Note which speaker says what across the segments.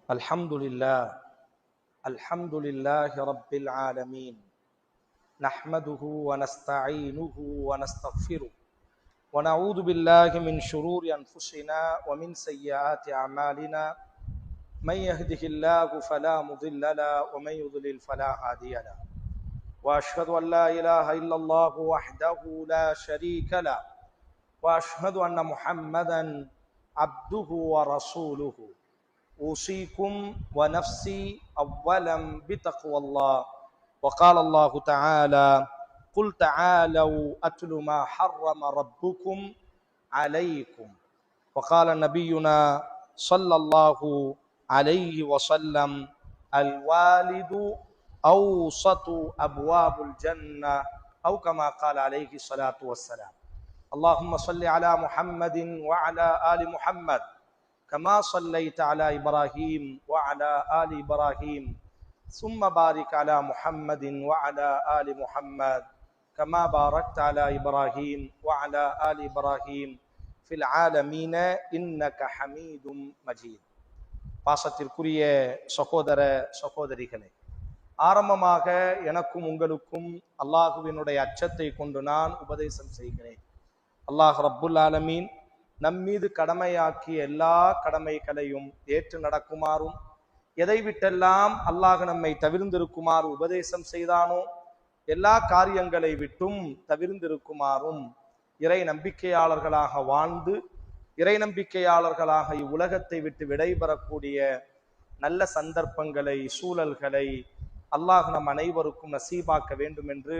Speaker 1: الحمد لله رب العالمين نحمده ونستعينه ونستغفره ونعوذ بالله من شرور أنفسنا ومن سيئات أعمالنا من يهده الله فلا مضل له ومن يضلل فلا هادي له وأشهد أن لا إله إلا الله وحده لا شريك له وأشهد أن محمدا عبده ورسوله أوصيكم ونفسي أولا بتقوى الله وقال الله تعالى قل تعالوا أتل ما حرم ربكم عليكم وقال نبينا صلى الله عليه وسلم الوالد أوسط أبواب الجنة أو كما قال عليه الصلاة والسلام اللهم صل على محمد وعلى آل محمد كما صليت على إبراهيم وعلى آل إبراهيم ثم بارك على محمد وعلى آل محمد كما باركت على إبراهيم وعلى آل إبراهيم في العالمين إنك حميد مجيد. பாசத்திற்குரிய சகோதர சகோதரிகளே, ஆரம்பமாக எனக்கும் உங்களுக்கும் அல்லாஹுவினுடைய அச்சத்தை கொண்டு நான் உபதேசம் செய்கிறேன். அல்லாஹ் ரப்புல் ஆலமீன் நம்மீது கடமையாக்கிய எல்லா கடமைகளையும் ஏற்று நடக்குமாறும், எதை விட்டெல்லாம் அல்லாஹ் நம்மை தவிர்ந்திருக்குமாறு உபதேசம் செய்தானோ எல்லா காரியங்களை விட்டும் தவிர்ந்திருக்குமாறும், இறை நம்பிக்கையாளர்களாக வாழ்ந்து இறை நம்பிக்கையாளர்களாக இவ்வுலகத்தை விட்டு விடைபெறக்கூடிய நல்ல சந்தர்ப்பங்களை சூழல்களை அல்லாஹ் நம் அனைவருக்கும் நசீபாக்க வேண்டும் என்று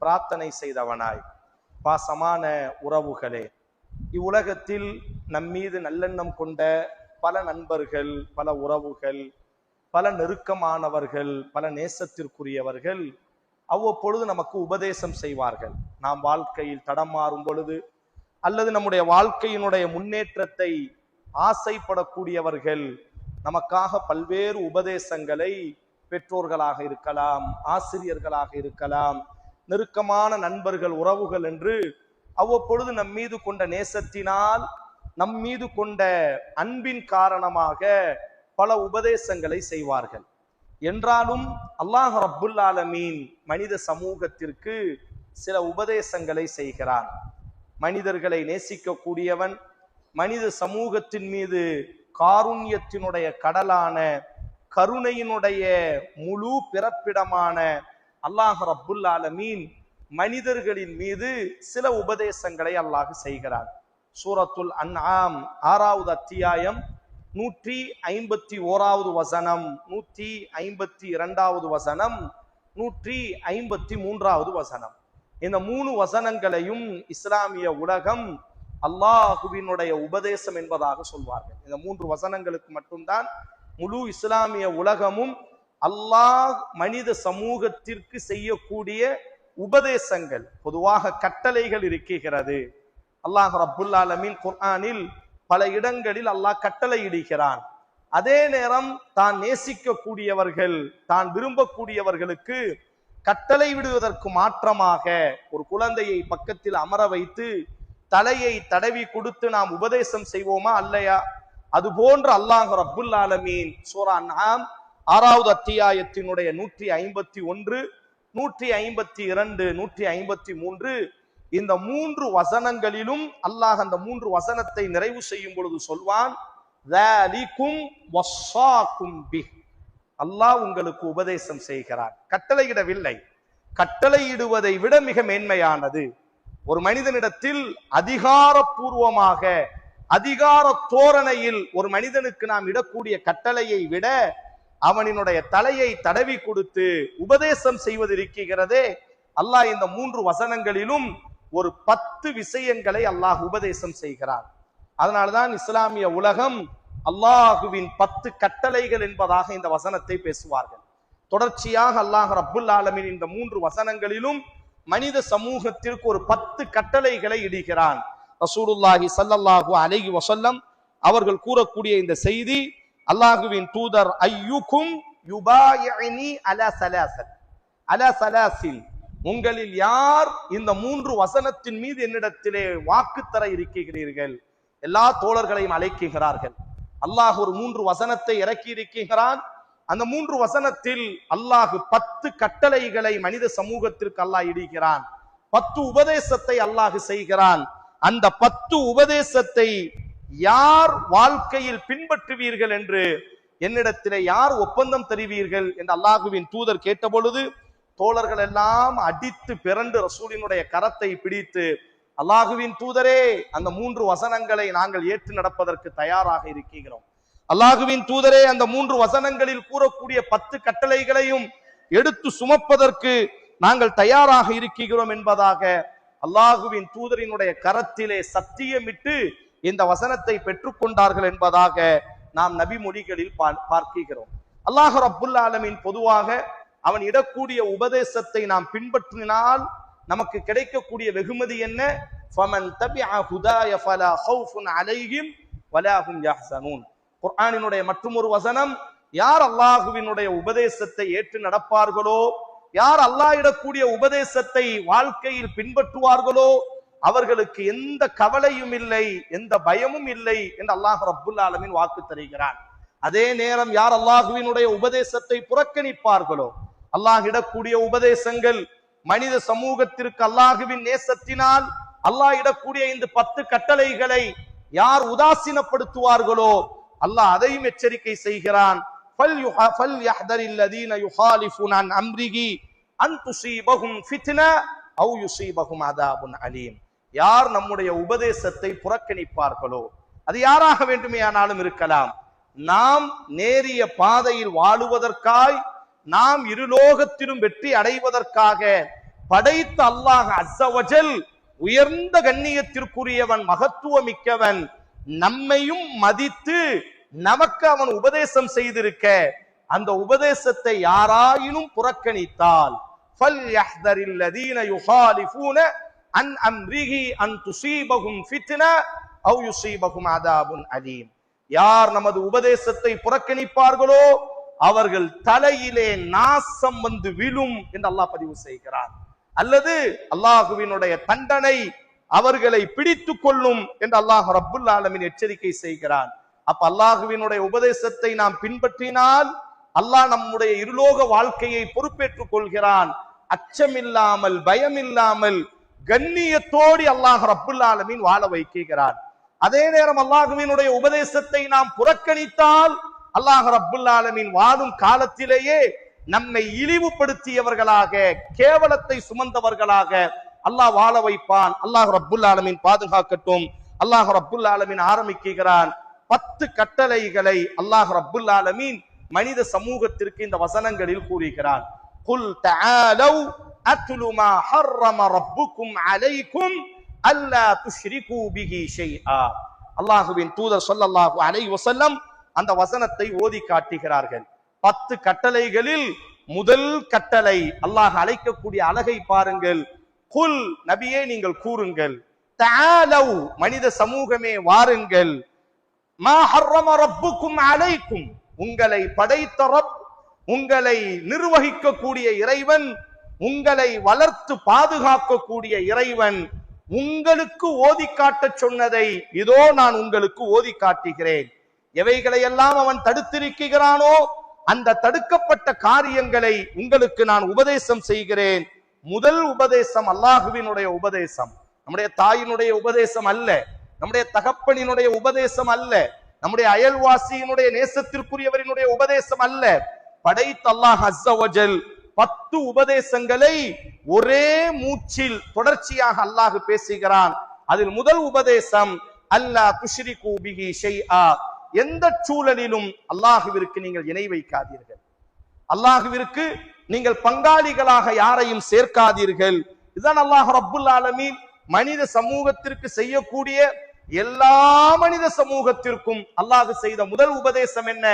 Speaker 1: பிரார்த்தனை செய்தவனாய், பாசமான உறவுகளே, இவ்வுலகத்தில் நம்மீது நல்லெண்ணம் கொண்ட பல நண்பர்கள், பல உறவுகள், பல நெருக்கமானவர்கள், பல நேசத்திற்குரியவர்கள் அவ்வப்பொழுது நமக்கு உபதேசம் செய்வார்கள். நாம் வாழ்க்கையில் தடமாறும் பொழுது அல்லது நம்முடைய வாழ்க்கையினுடைய முன்னேற்றத்தை ஆசைப்படக்கூடியவர்கள் நமக்காக பல்வேறு உபதேசங்களை பெற்றோர்களாக இருக்கலாம், ஆசிரியர்களாக இருக்கலாம், நெருக்கமான நண்பர்கள், உறவுகள் என்று அவ்வப்பொழுது நம் மீது கொண்ட நேசத்தினால், நம் மீது கொண்ட அன்பின் காரணமாக பல உபதேசங்களை செய்வார்கள். என்றாலும் அல்லாஹ் ரப்புல் ஆலமீன் மனித சமூகத்திற்கு சில உபதேசங்களை செய்கிறான். மனிதர்களை நேசிக்கக்கூடியவன், மனித சமூகத்தின் மீது காருண்யத்தினுடைய கடலான கருணையினுடைய முழு பிறப்பிடமான அல்லாஹ் ரப்புல் ஆலமீன் மனிதர்களின் மீது சில உபதேசங்களை அல்லாஹ் செய்கிறான். சூரத்துல் அன்ஆம் 6வது அத்தியாயம் 151வது வசனம், 152வது வசனம், 153வது வசனம், இந்த 3 வசனங்களையும் இஸ்லாமிய உலகம் அல்லாஹுவினுடைய உபதேசம் என்பதாக சொல்வார்கள். இந்த 3 வசனங்களுக்கு மட்டும்தான் முழு இஸ்லாமிய உலகமும் அல்லாஹ் மனித சமூகத்திற்கு செய்யக்கூடிய உபதேசங்கள், பொதுவாக கட்டளைகள் இருக்கிறது. அல்லாஹ் ரப்புல் ஆலமீன் குர்ஆனில் பல இடங்களில் அல்லாஹ் கட்டளை இடுகிறான். அதே நேரம் தான் நேசிக்கக்கூடியவர்கள், தான் விரும்பக்கூடியவர்களுக்கு கட்டளை விடுவதற்கு மாற்றமாக ஒரு குழந்தையை பக்கத்தில் அமர வைத்து தலையை தடவி கொடுத்து நாம் உபதேசம் செய்வோமா இல்லையா? அது போன்று அல்லாஹ் ரப்புல் ஆலமீன் சூரா அன்ஆம் 6வது அத்தியாயத்தினுடைய 151, 152, 153 இந்த 3 வசனங்களிலும் அல்லாஹ் அந்த 3 வசனத்தை நிறைவு செய்யும் பொழுது சொல்வான், ذَلِكُمْ وَصَّاكُمْ بِهِ. அல்லாஹ் உங்களுக்கு உபதேசம் செய்கிறார், கட்டளையிடவில்லை. கட்டளையிடுவதை விட மிக மேன்மையானது ஒரு மனிதனிடத்தில் அதிகாரப்பூர்வமாக, அதிகார தோரணையில் ஒரு மனிதனுக்கு நாம் இடக்கூடிய கட்டளையை விட அவனினுடைய தலையை தடவி கொடுத்து உபதேசம் செய்வது இருக்கிறதே. அல்லாஹ் இந்த 3 வசனங்களிலும் ஒரு 10 விஷயங்களை அல்லாஹ் உபதேசம் செய்கிறார். அதனால்தான் இஸ்லாமிய உலகம் அல்லாஹுவின் 10 கட்டளைகள் என்பதாக இந்த வசனத்தை பேசுவார்கள். தொடர்ச்சியாக அல்லாஹ் ரப்புல் ஆலமீன் இந்த 3 வசனங்களிலும் மனித சமூகத்திற்கு ஒரு 10 கட்டளைகளை இடுகிறான். ரசூலுல்லாஹி ஸல்லல்லாஹு அலைஹி வஸல்லம் அவர்கள் கூறக்கூடிய இந்த செய்தி, அல்லாஹுவின் தூதர் ஐயுக்கும் யுபாயினி அலா ஸலாஸத் அலா ஸலாஸின், உங்களில் யார் இந்த 3 வசனத்தின் மீது என்னிடத்திலே வாக்கு தர இருக்கிறீர்கள்? எல்லா தோழர்களையும் அழைக்கிறார்கள். அல்லாஹ் ஒரு 3 வசனத்தை இறக்கி இருக்கிறான். அந்த 3 வசனத்தில் அல்லாஹ் 10 கட்டளைகளை மனித சமூகத்திற்கு அல்லாஹ் இடுகிறான். 10 உபதேசத்தை அல்லாஹ் செய்கிறான். அந்த 10 உபதேசத்தை யார் வாழ்க்கையில் பின்பற்றுவீர்கள் என்று என்னிடத்திலே யார் ஒப்பந்தம் தருவீர்கள் என்று அல்லாஹுவின் தூதர் கேட்ட பொழுது தோழர்கள் எல்லாம் அடித்து பிறண்டு ரசூலினுடைய கரத்தை பிடித்து, அல்லாஹுவின் தூதரே, அந்த 3 வசனங்களை நாங்கள் ஏற்று நடப்பதற்கு தயாராக இருக்கிறோம். அல்லாஹுவின் தூதரே, அந்த 3 வசனங்களில் கூறக்கூடிய 10 கட்டளைகளையும் எடுத்து சுமப்பதற்கு நாங்கள் தயாராக இருக்கிறோம் என்பதாக அல்லாஹுவின் தூதரினுடைய கரத்திலே சத்தியமிட்டு இந்த வசனத்தை பெற்றுக்கொண்டார்கள் என்பதாக நாம் நபி மொழிகளில் பார்க்கிறோம். அல்லாஹ் ரப்புல் ஆலமீன் பொதுவாக அவன் இடக்கூடிய உபதேசத்தை நாம் பின்பற்றினால் நமக்கு கிடைக்கக்கூடிய வெகுமதி என்ன? ஃபமன் தபிஅ ஹுதாய ஃபலா ஹௌஃபுன் அலைஹிம் வலா ஹும் யஹ்ஸனூன். குர்ஆனினுடைய மற்றொரு வசனம், யார் அல்லாஹுவினுடைய உபதேசத்தை ஏற்று நடப்பார்களோ, யார் அல்லாஹ் இடக்கூடிய உபதேசத்தை வாழ்க்கையில் பின்பற்றுவார்களோ அவர்களுக்கு எந்த கவலையும் இல்லை, எந்த பயமும் இல்லை என்று அல்லாஹ் ரப்புல் ஆலமீன் வாக்கு தருகிறான். அதே நேரம் யார் அல்லாஹுவினுடைய உபதேசத்தை புறக்கணிப்பார்களோ, அல்லாஹ் இடக்கூடிய உபதேசங்கள் மனித சமூகத்திற்கு அல்லாஹுவின் நேசத்தினால் அல்லாஹ் இடக்கூடிய இந்த 10 கட்டளைகளை யார் உதாசீனப்படுத்துவார்களோ அல்லாஹ் அதையும் எச்சரிக்கை செய்கிறான். ஃபல்யஹ்தரில்லதீன யுகாலிஃபூன அன் அம்ரிஹி அன் துஸீபஹும் ஃபித்னா அவ் யுஸீபஹும் அதாபுன் அலீம். யார் நம்முடைய உபதேசத்தை புறக்கணிப்பார்களோ, அது யாராக வேண்டுமேயானாலும் இருக்கலாம், நாம் நேரிய பாதையில் வாழுவதற்காய், நாம் இருலோகத்திலும் வெற்றி அடைவதற்காக படைத்த அல்லாஹ் அஸ்ஸ வஜல் உயர்ந்த கண்ணியத்திற்குரியவன், மகத்துவமிக்கவன், நம்மையும் மதித்து நமக்கு அவன் உபதேசம் செய்திருக்க அந்த உபதேசத்தை யாராயினும் புறக்கணித்தால் ஃபல்யஹ்தரில்லதீன யுகாலிஃபூன அன் அம்ரிஹி அன் துஸீபஹும் ஃபித்னா அவ் யுஸீபஹும் அதாபுன் அலீம். யார் நமது உபதேசத்தை புறக்கணிப்பார்களோ அவர்கள் தலையிலே நாசம் வந்து விழும் என்று அல்லாஹ் பதிவு செய்கிறார். அல்லது அல்லாஹுவினுடைய தண்டனை அவர்களை பிடித்துக் கொள்ளும் என்று அல்லாஹ் ரப்புல் ஆலமீன் எச்சரிக்கை செய்கிறான். அப்ப அல்லாஹுவினுடைய உபதேசத்தை நாம் பின்பற்றினால் அல்லாஹ் நம்முடைய இருலோக வாழ்க்கையை பொறுப்பேற்றுக் கொள்கிறான். அச்சமில்லாமல், பயமில்லாமல், கண்ணியத்தோடு அல்லாஹ் ரப்புல் ஆலமீன் வாழ வைக்கிறான். அதே நேரம் அல்லாஹுவினுடைய உபதேசத்தை நாம் புறக்கணித்தால் அல்லாஹ் ரப்புல் ஆலமீன் வாழும் காலத்திலேயே நம்மை இழிவுபடுத்தியவர்களாக, கேவலத்தை சுமந்தவர்களாக அல்லாஹ் வாழ வைப்பான். அல்லாஹ் ரப்புல் ஆலமீன் பாதுகாக்கட்டும். அல்லாஹ் ரப்புல் ஆலமீன் ஆரம்பிக்கிறான். 10 கட்டளைகளை அல்லாஹ் ரப்புல் ஆலமீன் மனித சமூகத்திற்கு இந்த வசனங்களில் கூறுகிறான். குல் தஆலவ் அத்லு மா ஹர்ரம ரப்புக்கும் அலைக்கும் அல்லா துஷ்ரிகு பிஹி ஷைஆ. அல்லாஹ்வின் தூதர் ஸல்லல்லாஹு அலைஹி வஸல்லம் அந்த வசனத்தை ஓதி காட்டுகிறார்கள். 10 கட்டளைகளில் முதல் கட்டளை அல்லாஹ் அழைக்கக்கூடிய அழகை பாருங்கள். குல், நபியே நீங்கள் கூறுங்கள், தஆலவ், மனித சமூகமே வாருங்கள், மா ஹர்ரம ரப்புக்கும் அலைக்கும், உங்களை படைத்த ரப், உங்களை நிர்வகிக்கக்கூடிய இறைவன், உங்களை வளர்த்து பாதுகாக்கக்கூடிய இறைவன் உங்களுக்கு ஓதி காட்ட சொன்னதை இதோ நான் உங்களுக்கு ஓதி காட்டுகிறேன். எவைகளை எல்லாம் அவன் தடுத்திருக்கிறானோ அந்த தடுக்கப்பட்ட காரியங்களை உங்களுக்கு நான் உபதேசம் செய்கிறேன். முதல் உபதேசம் அல்லாஹுவினுடைய உபதேசம், நம்முடைய தாயினுடைய உபதேசம் அல்ல, நம்முடைய தகப்பனினுடைய உபதேசம் அல்ல, நம்முடைய அயல்வாசியினுடைய நேசத்திற்குரியவரினுடைய உபதேசம் அல்ல. படைத்த அல்லாஹ் அஸ்ஸ வஜல் 10 உபதேசங்களை ஒரே மூச்சில் தொடர்ச்சியாக அல்லாஹ் பேசுகிறான். அதில் முதல் உபதேசம் அல்லா துஷ்ரிகு பிஹி ஷைஆ, எந்த சூழலிலும் அல்லாஹுவிற்கு நீங்கள் இணை வைக்காதீர்கள், அல்லாஹுவிற்கு நீங்கள் பங்காளிகளாக யாரையும் சேர்க்காதீர்கள். இதுதான் அல்லாஹ் ரப்புல் ஆலமீன் மனித சமூகத்திற்கு செய்யக்கூடிய எல்லா மனித சமூகத்திற்கும் அல்லாஹ் செய்த முதல் உபதேசம் என்ன?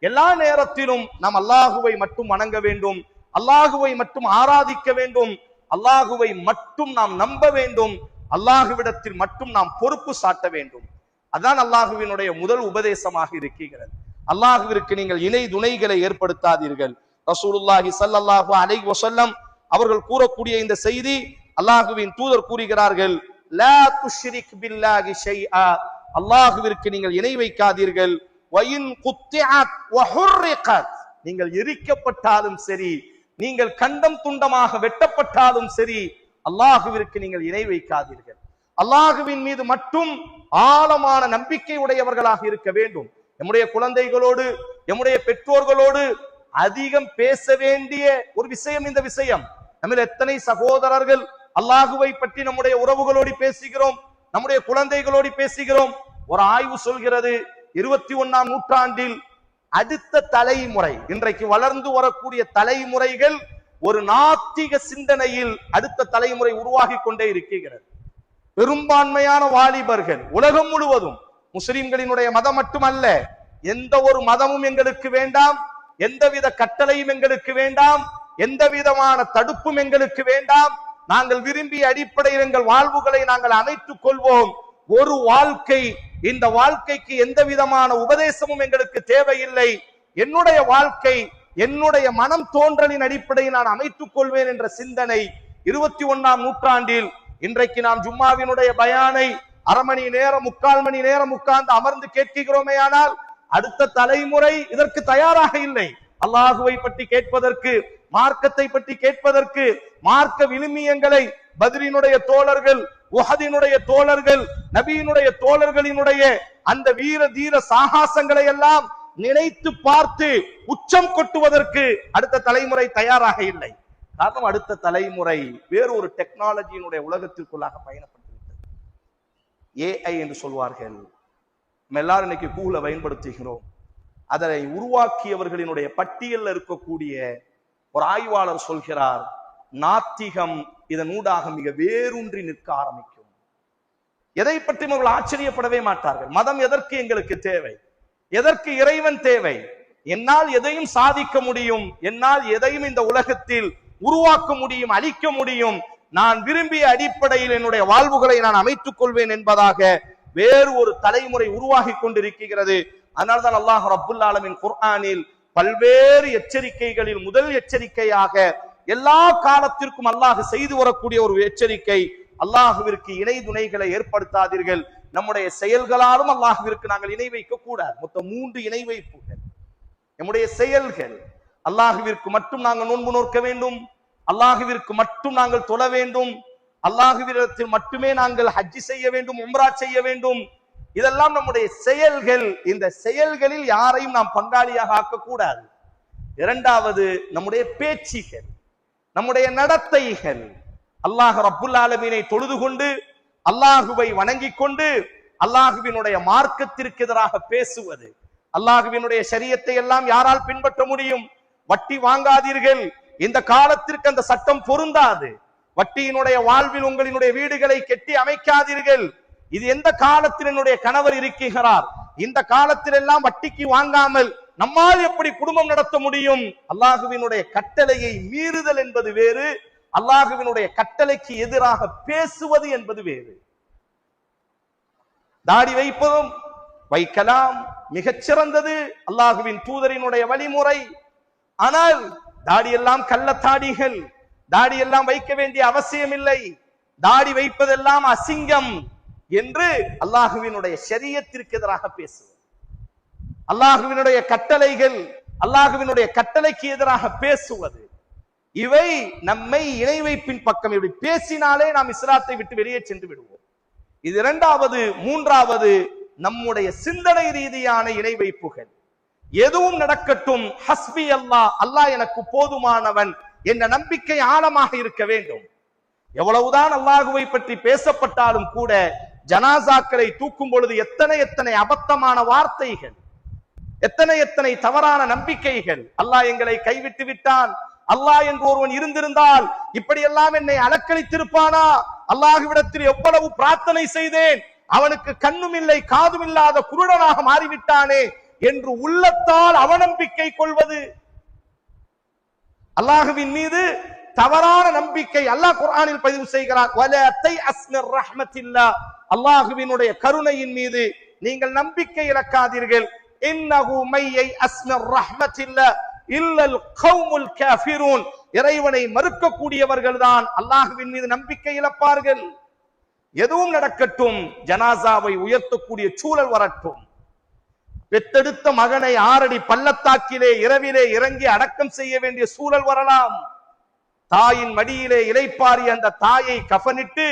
Speaker 1: எல்லா நேரத்திலும் நாம் அல்லாஹுவை மட்டும் வணங்க வேண்டும், அல்லாஹுவை மட்டும் ஆராதிக்க வேண்டும், அல்லாஹுவை மட்டும் நாம் நம்ப வேண்டும், அல்லாஹுவிடத்தில் மட்டும் நாம் பொறுப்பு சாட்ட வேண்டும். அதான் அல்லாஹுவினுடைய முதல் உபதேசமாக இருக்கிறது. அல்லாஹுவிற்கு நீங்கள் இணை துணைகளை ஏற்படுத்தாதீர்கள். ரசூலுல்லாஹி ஸல்லல்லாஹு அலைஹி வஸல்லம் அவர்கள் கூறக்கூடிய இந்த செய்தி அல்லாஹுவின் தூதர் கூறுகிறார்கள், லா துஷ்ரிக் பில்லாஹி ஷைஆ, அல்லாஹுவிற்கு நீங்கள் இணை வைக்காதீர்கள். வயின் குத்திஅத் வஹுர்ரிகத், நீங்கள் எரிக்கப்பட்டாலும் சரி, நீங்கள் கண்டம் துண்டமாக வெட்டப்பட்டாலும் சரி, அல்லாஹுவிற்கு நீங்கள் இணை வைக்காதீர்கள். அல்லாஹுவின் மீது மட்டும் ஆழமான நம்பிக்கை உடையவர்களாக இருக்க வேண்டும். நம்முடைய குழந்தைகளோடு, நம்முடைய பெற்றோர்களோடு அதிகம் பேச வேண்டிய ஒரு விஷயம் இந்த விஷயம். நம்ம எத்தனை சகோதரர்கள் அல்லாஹுவை பற்றி நம்முடைய உறவுகளோடு பேசுகிறோம், நம்முடைய குழந்தைகளோடு பேசுகிறோம். ஒரு ஆய்வு சொல்கிறது, 21ஆம் நூற்றாண்டில் அடுத்த தலைமுறை, இன்றைக்கு வளர்ந்து வரக்கூடிய தலைமுறைகள் ஒரு நாத்திக சிந்தனையில் அடுத்த தலைமுறை உருவாகி கொண்டே இருக்கிறது. பெரும்பான்மையான வாலிபர்கள் உலகம் முழுவதும், முஸ்லிம்களினுடைய மதம் மட்டுமல்ல, எந்த ஒரு மதமும் எங்களுக்கு வேண்டாம், எந்தவித கட்டளையும் எங்களுக்கு வேண்டாம், எந்த விதமான தடுப்பும் எங்களுக்கு வேண்டாம், நாங்கள் விரும்பிய அடிப்படையில் எங்கள் வாழ்வுகளை நாங்கள் அமைத்துக் கொள்வோம். ஒரு வாழ்க்கை, இந்த வாழ்க்கைக்கு எந்த விதமான உபதேசமும் எங்களுக்கு தேவையில்லை, என்னுடைய வாழ்க்கை என்னுடைய மனம் தோன்றலின் அடிப்படையில் நான் அமைத்துக் கொள்வேன் என்ற சிந்தனை 21ஆம் நூற்றாண்டில் இன்றைக்கு நாம் ஜும்மாவினுடைய பயானை அரை மணி நேரம் 3/4 மணி நேரம் உட்கார்ந்து அமர்ந்து கேட்கிறோமே, ஆனால் அடுத்த தலைமுறை இதற்கு தயாராக இல்லை. அல்லாஹுவை பற்றி கேட்பதற்கு, மார்க்கத்தை பற்றி கேட்பதற்கு, மார்க்க விழுமியங்களை பத்ரினுடைய தோழர்கள், உஹதினுடைய தோழர்கள், நபியினுடைய தோழர்களினுடைய அந்த வீர தீர சாகசங்களை எல்லாம் நினைத்து பார்த்து உச்சம் கொட்டுவதற்கு அடுத்த தலைமுறை தயாராக இல்லை. காரணம், அடுத்த தலைமுறை வேறொரு டெக்னாலஜியினுடைய உலகத்திற்குள்ளாக பயணப்பட்டுவிட்டது. ஏஐ என்று சொல்வார்கள். நம்ம எல்லாரும் இன்னைக்கு கூகுளை பயன்படுத்துகிறோம். அதனை உருவாக்கியவர்களினுடைய பட்டியலில் இருக்கக்கூடிய ஒரு ஆய்வாளர் சொல்கிறார், நாத்திகம் இதனூடாக மிக வேரூன்றி நிற்க ஆரம்பிக்கும். எதை பற்றி அவர்கள் ஆச்சரியப்படவே மாட்டார்கள். மதம் எதற்கு எங்களுக்கு தேவை? எதற்கு இறைவன் தேவை? என்னால் எதையும் சாதிக்க முடியும், என்னால் எதையும் இந்த உலகத்தில் உருவாக்க முடியும், அழிக்க முடியும், நான் விரும்பிய அடிப்படையில் என்னுடைய வாழ்வுகளை நான் அமைத்துக் கொள்வேன் என்பதாக வேறு ஒரு தலைமுறை உருவாகி கொண்டிருக்கிறது. அதனால்தான் அல்லாஹ் ரப்புல் ஆலமீன் குர்ஆனில் பல்வேறு எச்சரிக்கைகளில் முதல் எச்சரிக்கையாக எல்லா காலத்திற்கும் அல்லாஹ் செய்து வரக்கூடிய ஒரு எச்சரிக்கை, அல்லாஹுவிற்கு இணை துணைகளை ஏற்படுத்தாதீர்கள். நம்முடைய செயல்களாலும் அல்லாஹுவிற்கு நாங்கள் இணை வைக்க கூடாது. மொத்தம் 3 இணை வைப்புகள். நம்முடைய செயல்கள், அல்லாஹுவிற்கு மட்டும் நாங்கள் நோன்பு நோக்க வேண்டும், அல்லாஹுவிற்கு மட்டும் நாங்கள் தொழ வேண்டும், அல்லாஹுவிடத்தில் மட்டுமே நாங்கள் ஹஜ்ஜி செய்ய வேண்டும், உம்ரா செய்ய வேண்டும். இதெல்லாம் நம்முடைய செயல்கள். இந்த செயல்களில் யாரையும் நாம் பங்காளியாக ஆக்கக்கூடாது. இரண்டாவது, நம்முடைய பேச்சுகள், நம்முடைய நடத்தைகள். அல்லாஹ் ரப்புல் ஆலமீனை தொழுது கொண்டு, அல்லாஹுவை வணங்கிக் கொண்டு, அல்லாஹுவினுடைய மார்க்கத்திற்கு எதிராக பேசுவது. அல்லாஹுவினுடைய ஷரியத்தை எல்லாம் யாரால் பின்பற்ற முடியும்? வட்டி வாங்காதீர்கள், இந்த காலத்திற்கு அந்த சட்டம் பொருந்தாது. வட்டியினுடைய வாழ்வில் உங்களினுடைய வீடுகளை கெட்டி அமைக்காதீர்கள். இது எந்த காலத்தில் என்னுடைய கணவர் இருக்கிறார், இந்த காலத்தில் எல்லாம் வட்டிக்கு வாங்காமல் நம்மால் எப்படி குடும்பம் நடத்த முடியும்? அல்லாஹுவினுடைய கட்டளையை மீறுதல் என்பது வேறு, அல்லாஹுவினுடைய கட்டளைக்கு எதிராக பேசுவது என்பது வேறு. தாடி வைப்பதும் வைக்கலாம், மிகச்சிறந்தது, அல்லாஹுவின் தூதரினுடைய வழிமுறை. ஆனால் தாடி எல்லாம் கள்ளத்தாடிகள், தாடி எல்லாம் வைக்க வேண்டிய அவசியம் இல்லை, தாடி வைப்பதெல்லாம் அசிங்கம் என்று அல்லாஹுவினுடைய ஷரியத்திற்கு எதிராக பேசுவது, அல்லாஹுவினுடைய கட்டளைகள், அல்லாஹுவினுடைய கட்டளைக்கு எதிராக பேசுவது, இவை நம்மை இணை வைப்பின் பக்கம். இப்படி பேசினாலே நாம் இஸ்லாத்தை விட்டு வெளியே சென்று விடுவோம். இது இரண்டாவது. மூன்றாவது, நம்முடைய சிந்தனை ரீதியான இணை வைப்புகள். எதுவும் நடக்கட்டும், ஹஸ்பி அல்லாஹ், அல்லாஹ் எனக்கு போதுமானவன் என்ற நம்பிக்கை ஆழமாக இருக்க வேண்டும். எவ்வளவுதான் அல்லாஹுவை பற்றி பேசப்பட்டாலும் கூட ஜனாசாக்களை தூக்கும் பொழுது எத்தனை அபத்தமான வார்த்தைகள், எத்தனை தவறான நம்பிக்கைகள். அல்லாஹ் எங்களை கைவிட்டு விட்டான், அல்லாஹ் என்று ஒருவன் இருந்திருந்தால் இப்படியெல்லாம் என்னை அலக்களித்திருப்பானா, அல்லாஹுவிடத்தில் எவ்வளவு பிரார்த்தனை செய்தேன், அவனுக்கு கண்ணும் இல்லை காதும் இல்லாத குருடனாக மாறிவிட்டானே என்று உள்ளத்தால் அவநம்பிக்கை கொள்வது, அல்லாஹுவின் மீது தவறான நம்பிக்கை. அல்லாஹ் குர்ஆனில் பதிவு செய்கிறார், வலா தய்அஸ் மிர் ரஹ்மத்தில்லாஹ், அல்லாஹுவினுடைய கருணையின் மீது நீங்கள் நம்பிக்கை இழக்காதீர்கள். இன்னஹு மையை அஸ்மிர் ரஹ்மத்தில்லாஹ் இல்லல் கௌமுல் காஃபிரூன், இறைவனை மறுக்கக்கூடியவர்கள் தான் அல்லாஹுவின் மீது நம்பிக்கை இழப்பார்கள். எதுவும் நடக்கட்டும், ஜனாசாவை உயர்த்தக்கூடிய சூழல் வரட்டும், பெத்தெடுத்த மகனை 6 அடி பள்ளத்தாக்கிலே இரவிலே இறங்கி அடக்கம் செய்ய வேண்டிய சூழல் வரலாம். தாயின் மடியிலே இளைப்பாரி அந்த தாயை கஃனிட்டு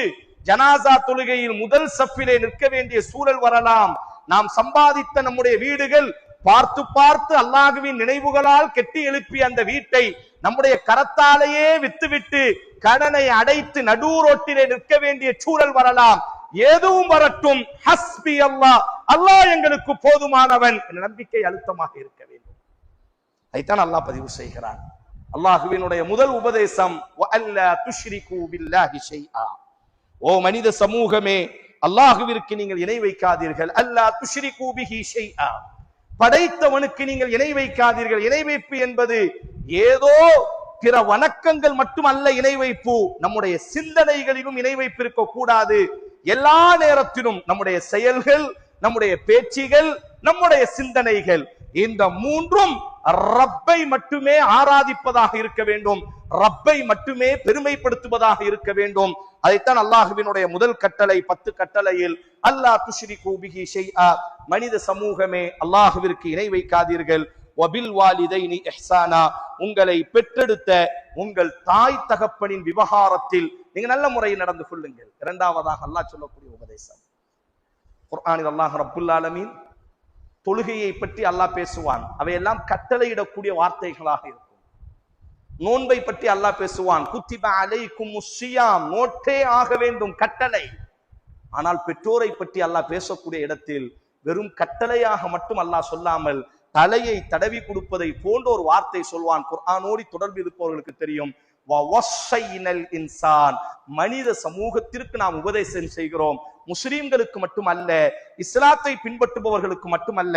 Speaker 1: ஜனாசா தொழுகையில் முதல் சஃபிலே நிற்க வேண்டிய சூழல் வரலாம். நாம் சம்பாதித்த நம்முடைய வீடுகள் பார்த்து பார்த்து அல்லாஹ்வின் நினைவுகளால் கெட்டி எழுப்பிய அந்த வீட்டை நம்முடைய கரத்தாலேயே வித்துவிட்டு கடனை அடைத்து நடுரோட்டிலே நிற்க வேண்டிய சூழல் வரலாம். எதுவும் வரட்டும், ஹஸ்பி அல்லாஹ், அல்லாஹ் எங்களுக்கு போதுமானவன் என்ற நம்பிக்கை அழுத்தமாக இருக்க வேண்டும். அதைத்தான் அல்லாஹ் பதிவு செய்கிறான். அல்லாஹ்வினுடைய முதல் உபதேசம் வஅல்லா துஷ்ரிகு பில்லாஹி ஷைஆ. ஓ மனித சமூகமே, அல்லாஹ்விற்கு நீங்கள் இணை வைக்காதீர்கள். அல்லா துஷ்ரிகு பிஹி ஷைஆ, படைத்தவனுக்கு நீங்கள் இணை வைக்காதீர்கள். இணை வைப்பு என்பது ஏதோ பிற வணக்கங்கள் மட்டுமல்ல. இணை வைப்பு நம்முடைய சிந்தனைகளிலும் இணை வைப்பு இருக்க கூடாது. எல்லா நேரத்திலும் நம்முடைய செயல்கள், நம்முடைய பேச்சுகள், நம்முடைய சிந்தனைகள், இந்த மூன்றும் ரப்பை மட்டுமே ஆராதிப்பதாக இருக்க வேண்டும், ரப்பை மட்டுமே பெருமைப்படுத்துவதாக இருக்க வேண்டும். அதைத்தான் அல்லாஹ்வினுடைய முதல் கட்டளை 10 கட்டளையில் அல்லா துஷ்ரிகு பிஹி ஷைஆ, மனித சமூகமே அல்லாஹ்விற்கு இணை வைக்காதீர்கள். வபில் வாலிதைனி இஹ்சானா, உங்களை பெற்றெடுத்த உங்கள் தாய் தகப்பனின் விவகாரத்தில் நீங்க நல்ல முறையில் நடந்து கொள்ளுங்கள். இரண்டாவதாக அல்லாஹ் சொல்லக்கூடிய உபதேசம் குர்ஆனில் அல்லாஹ் ரப்புல் ஆலமீன் தொழுகையை பற்றி அல்லாஹ் பேசுவான். அவையெல்லாம் கட்டளையிடக்கூடிய வார்த்தைகளாக இருக்கும். நோன்பை பற்றி அல்லாஹ் பேசுவான். குத்திப அலைக்குமுஸ் ஸியாம், நோட்டே ஆக வேண்டும், கட்டளை. ஆனால் பெற்றோரை பற்றி அல்லாஹ் பேசக்கூடிய இடத்தில் வெறும் கட்டளையாக மட்டும் அல்லாஹ் சொல்லாமல் தலையை தடவி கொடுப்பதை போன்ற ஒரு வார்த்தை சொல்வான். குர்ஆனோடு தொடர்பு இருப்பவர்களுக்கு தெரியும். வவஸ்ஸைனல் இன்சான், மனித சமூகத்திற்கு நாம் உபதேசம் செய்கிறோம். முஸ்லிம்களுக்கு மட்டுமல்ல, இஸ்லாத்தை பின்பற்றுபவர்களுக்கு மட்டுமல்ல,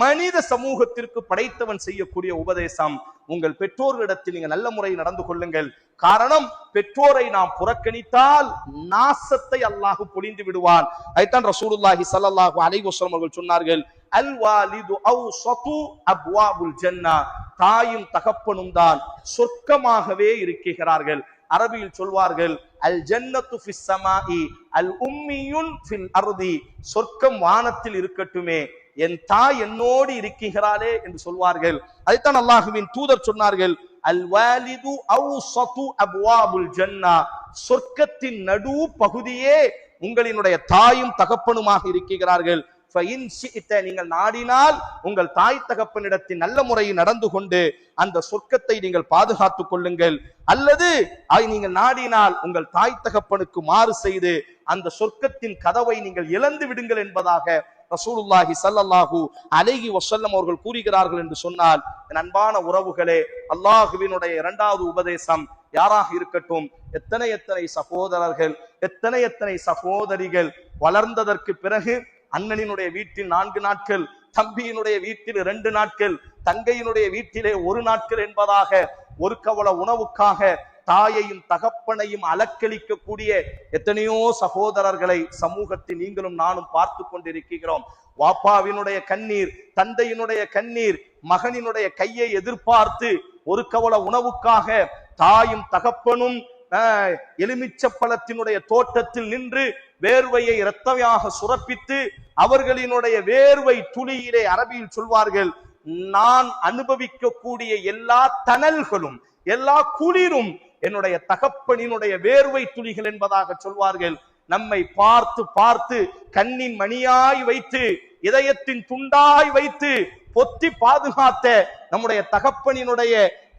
Speaker 1: மனித சமூகத்திற்கு படைத்தவன் செய்யக்கூடிய உபதேசம். உங்கள் பெற்றோர்களிடத்தில் நீங்க நல்ல முறையில் நடந்து கொள்ளுங்கள். காரணம், பெற்றோரை நாம் புறக்கணித்தால் நாசத்தை அல்லாஹ் பொழிந்து விடுவான். அதைத்தான் ரசூலுல்லாஹி ஸல்லல்லாஹு அலைஹி வஸல்லம் அவர்கள் சொன்னார்கள், அல் வாலிது அவ்ஸது அப்வாபுல் ஜன்னah, தாயும் தகப்பனும் தான் சொர்க்கமாகவே இருக்கிறார்கள். அரபியில் சொல்வார்கள், அல் ஜன்னத்து ஃபிஸ் ஸமாஇ அல் உம்மியுன் ஃபில் அர்தி, சொர்க்கம் வானத்தில் இருக்கட்டுமே, என் தாய் என்னோடு இருக்கிறாளே என்று சொல்வார்கள். அதைத்தான் அல்லாஹ்வின் தூதர் சொன்னார்கள், அல் வாலிது அவ்ஸது அப்வாபுல் ஜன்னah, சொர்க்கத்தின் நடு பகுதியே உங்களினுடைய தாயும் தகப்பனுமாக இருக்கிறார்கள். நீங்கள் நாடினால் உங்கள் தாய் தகப்பனிடத்தில் நல்ல முறையில் நடந்து கொண்டு அந்த சொர்க்கத்தை நீங்கள் பாதுகாத்துக் கொள்ளுங்கள். அல்லது நீங்கள் நாடினால் உங்கள் தாய் தகப்பனுக்கு மாறு செய்து அந்த சொர்க்கத்தின் கதவை நீங்கள் இழந்து விடுங்கள் என்பதாக ரசூலுல்லாஹி ஸல்லல்லாஹு அலைஹி வஸல்லம் அவர்கள் கூறுகிறார்கள் என்று சொன்னால், அன்பான உறவுகளே, அல்லாஹ்வினுடைய இரண்டாவது உபதேசம் யாராக இருக்கட்டும், எத்தனை சகோதரர்கள், எத்தனை சகோதரிகள் வளர்ந்ததற்கு பிறகு அண்ணனினுடைய வீட்டில் 4 நாட்கள், தம்பியினுடைய வீட்டில் 2 நாட்கள், தங்கையினுடைய வீட்டிலே 1 நாட்கள் என்பதாக ஒரு கவல உணவுக்காக தாயையும் தகப்பனையும் அலக்களிக்கக்கூடிய எத்தனையோ சகோதரர்களை சமூகத்தில் நீங்களும் நானும் பார்த்து கொண்டிருக்கிறோம். வாப்பாவினுடைய கண்ணீர், தந்தையினுடைய கண்ணீர், மகனினுடைய கையை எதிர்பார்த்து ஒரு கவல உணவுக்காக தாயும் தகப்பனும் எலுமிச்ச பழத்தினுடைய தோட்டத்தில் நின்று வேர்வையை இரத்தமாக சுரப்பித்து அவர்களினுடைய வேர்வை துளியிலே, அரபியில் சொல்வார்கள், நான் அனுபவிக்கக்கூடிய எல்லா தணல்களும் எல்லா குளிரும் என்னுடைய தகப்பனினுடைய வேர்வை துளிகள் என்பதாக சொல்வார்கள். நம்மை பார்த்து பார்த்து கண்ணின் மணியாய் வைத்து இதயத்தின் துண்டாய் வைத்து பொத்தி பாதுகாத்த நம்முடைய தகப்பனினுடைய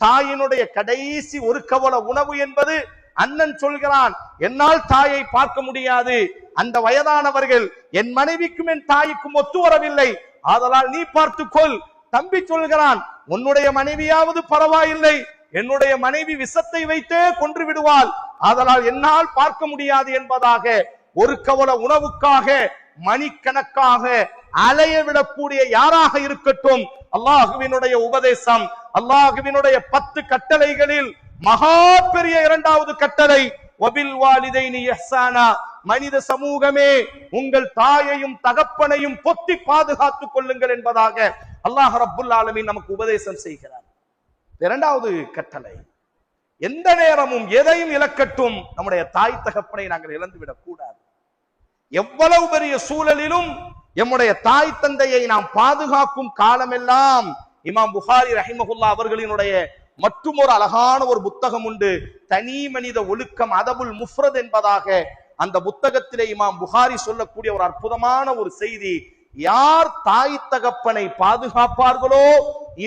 Speaker 1: தாயினுடைய கடைசி ஒரு கவல உணவு என்பது, அண்ணன் சொல்கிறான், என்னால் தாயை பார்க்க முடியாது, அந்த வயதானவர்கள் என் மனைவிக்கும் என் தாய்க்கும் ஒத்து வரவில்லை, ஆதலால் நீ பார்த்துக்கொள். தம்பி சொல்கிறான், உன்னுடைய மனைவியாவது பரவாயில்லை, என்னுடைய மனைவி விஷத்தை வைத்தே கொன்று விடுவாள், ஆதலால் என்னால் பார்க்க முடியாது என்பதாக ஒரு கவல உணவுக்காக மணிக்கணக்காக அலைய விடக்கூடிய யாராக இருக்கட்டும், அல்லாஹுவினுடைய உபதேசம், அல்லாஹுவினுடைய 10 கட்டளைகளில் மகா பெரிய இரண்டாவது கட்டளை, வபில் வாலிதைனி இஹ்சானா, மனித சமூகமே உங்கள் தாயையும் தகப்பனையும் பொத்தி பாதுகாத்துக் கொள்ளுங்கள் என்பதாக அல்லாஹ் ரப்புல் ஆலமீன் நமக்கு உபதேசம் செய்கிறார். இரண்டாவது கட்டளை, எந்த நேரமும் எதையும் இழக்கட்டும், நம்முடைய தாய் தகப்பனை நாங்கள் இழந்துவிடக் கூடாது. எவ்வளவு பெரிய சூழலிலும் எம்முடைய தாய் தந்தையை நாம் பாதுகாக்கும் காலமெல்லாம். இமாம் புகாரி ரஹிமஹுல்லா அவர்களினுடைய மற்றும் ஒரு அழகான ஒரு புத்தகம் உண்டு, தனி மனித ஒழுக்கம் அதபுல் முஃப்ரத் என்பதாக. அந்த புத்தகத்திலே இமாம் புகாரி சொல்லக்கூடிய ஒரு அற்புதமான ஒரு செய்தி, யார் தாய் தகப்பனை பாதுகாப்பார்களோ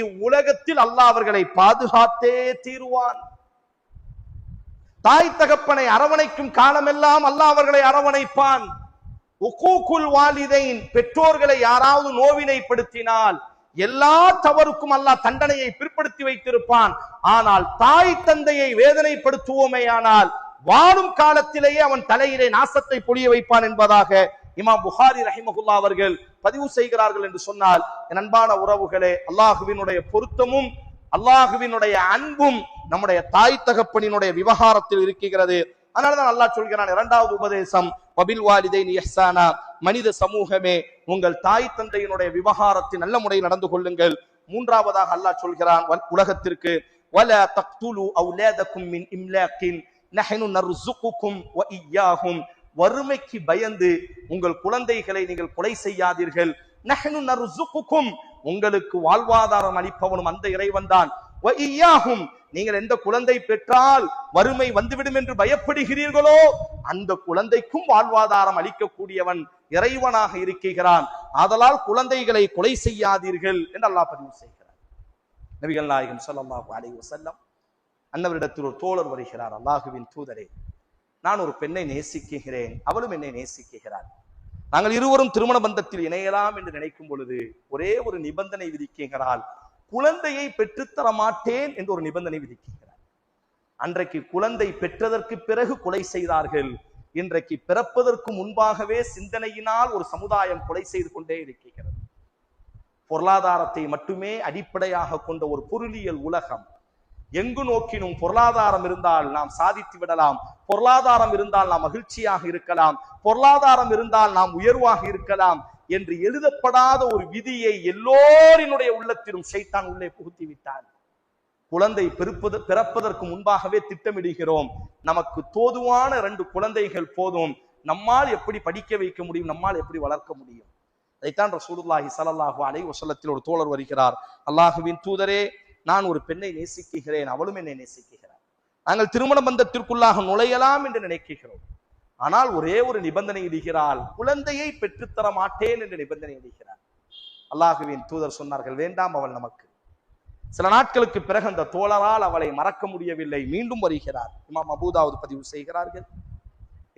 Speaker 1: இவ்வுலகத்தில் அல்லாஹ் அவர்களை பாதுகாத்தே தீருவான். தாய் தகப்பனை அரவணைக்கும் காலமெல்லாம் அல்லாஹ் அவர்களை அரவணைப்பான். உகூகுல் வாலிதைன், பெற்றோர்களை யாராவது நோவினைப்படுத்தினால் எல்லா தவறுக்கும் அல்லாஹ் தண்டனையை பிற்படுத்தி வைத்திருப்பான். ஆனால் தாய் தந்தையை வேதனைப்படுத்துவோமேயானால் வாழும் காலத்திலேயே அவன் தலையிலே நாசத்தை பொழிய வைப்பான் என்பதாக இமாம் புகாரி ரஹிமஹுல்லா அவர்கள் பதிவு செய்கிறார்கள் என்று சொன்னால், என் அன்பான உறவுகளே, அல்லாஹுவினுடைய பொருத்தமும் அல்லாஹுவினுடைய அன்பும் நம்முடைய தாய் தகப்பனினுடைய விவகாரத்தில் இருக்கிறது. அதனாலதான் அல்லாஹ் சொல்கிறான், இரண்டாவது உபதேசம், வபில் வாலிதைன் இஹ்சானா, மனித சமூகமே உங்கள் தாய் தந்தையினுடைய விவகாரத்தில் நல்ல முறையில் நடந்து கொள்ளுங்கள். மூன்றாவதாக அல்லாஹ் சொல்கிறான் உலகத்திற்கு, வலா தக்துலு அவுலாதக்கும் மின் இம்லாக்கின் நஹ்னு நர்சுகுக்கும் வ இய்யாஹும், வறுமைக்கு பயந்து உங்கள் குழந்தைகளை நீங்கள் கொலை செய்யாதீர்கள். நஹ்னு நர்சுகுக்கும், உங்களுக்கு வாழ்வாதாரம் அளிப்பவனும் அந்த இறைவன் தான். வ இய்யாஹும், நீங்கள் எந்த குழந்தை பெற்றால் வறுமை வந்துவிடும் என்று பயப்படுகிறீர்களோ அந்த குழந்தைக்கும் வாழ்வாதாரம் அளிக்கக்கூடியவன் இறைவனாக இருக்கிறான். ஆதலால் குழந்தைகளை கொலை செய்யாதீர்கள் என்று அல்லாஹ் பதிவு செய்கிறார். நபிகள் நாயகம் ஸல்லல்லாஹு அலைஹி வஸல்லம் அன்னவரிடத்தில் ஒரு தோழர் வருகிறார், அல்லாஹுவின் தூதரே, நான் ஒரு பெண்ணை நேசிக்கிறேன், அவளும் என்னை நேசிக்கிறார். நாங்கள் இருவரும் திருமண பந்தத்தில் இணையலாம் என்று நினைக்கும் பொழுது ஒரே ஒரு நிபந்தனை விதிக்கிறாள், குழந்தையை பெற்றுத்தர மாட்டேன் என்று ஒரு நிபந்தனை விதிக்கிறார். அன்றைக்கு குழந்தை பெற்றதற்கு பிறகு கொலை செய்தார்கள். இன்றைக்கு பிறப்பதற்கு முன்பாகவே சிந்தனையினால் ஒரு சமுதாயம் கொலை செய்து கொண்டே இருக்கிறது. பொருளாதாரத்தை மட்டுமே அடிப்படையாக கொண்ட ஒரு பொருளியல் உலகம். எங்கு நோக்கினும் பொருளாதாரம் இருந்தால் நாம் சாதித்து விடலாம், பொருளாதாரம் இருந்தால் நாம் மகிழ்ச்சியாக இருக்கலாம், பொருளாதாரம் இருந்தால் நாம் உயர்வாக இருக்கலாம் என்று எழுதப்படாத ஒரு விதியை எல்லோரினுடைய உள்ளத்திலும் ஷைத்தான் உள்ளே புகுத்தி விட்டான். குழந்தை பிறப்பதற்கு முன்பாகவே திட்டமிடுகிறோம், நமக்கு தோதுவான 2 குழந்தைகள் போதும், நம்மால் எப்படி படிக்க வைக்க முடியும், நம்மால் எப்படி வளர்க்க முடியும். அதைத்தான் ரசூலுல்லாஹி ஸல்லல்லாஹு அலைஹி வஸல்லத்தில் ஒரு தோழர் வருகிறார், அல்லாஹுவின் தூதரே, நான் ஒரு பெண்ணை நேசிக்கிறேன், அவளும் என்னை நேசிக்கிறார். நாங்கள் திருமண பந்தத்திற்குள்ளாக நுழையலாம் என்று நினைக்கிறோம். ஆனால் ஒரே ஒரு நிபந்தனை இடுகிறாள், குழந்தையை பெற்றுத்தர மாட்டேன் என்று நிபந்தனை இடுகிறார். அல்லாஹுவின் தூதர் சொன்னார்கள், வேண்டாம், அவள் நமக்கு. சில நாட்களுக்கு பிறகு அந்த தோழரால் அவளை மறக்க முடியவில்லை, மீண்டும் வருகிறார். இமாம் அபூதாவுத் பதிவு செய்கிறார்கள்,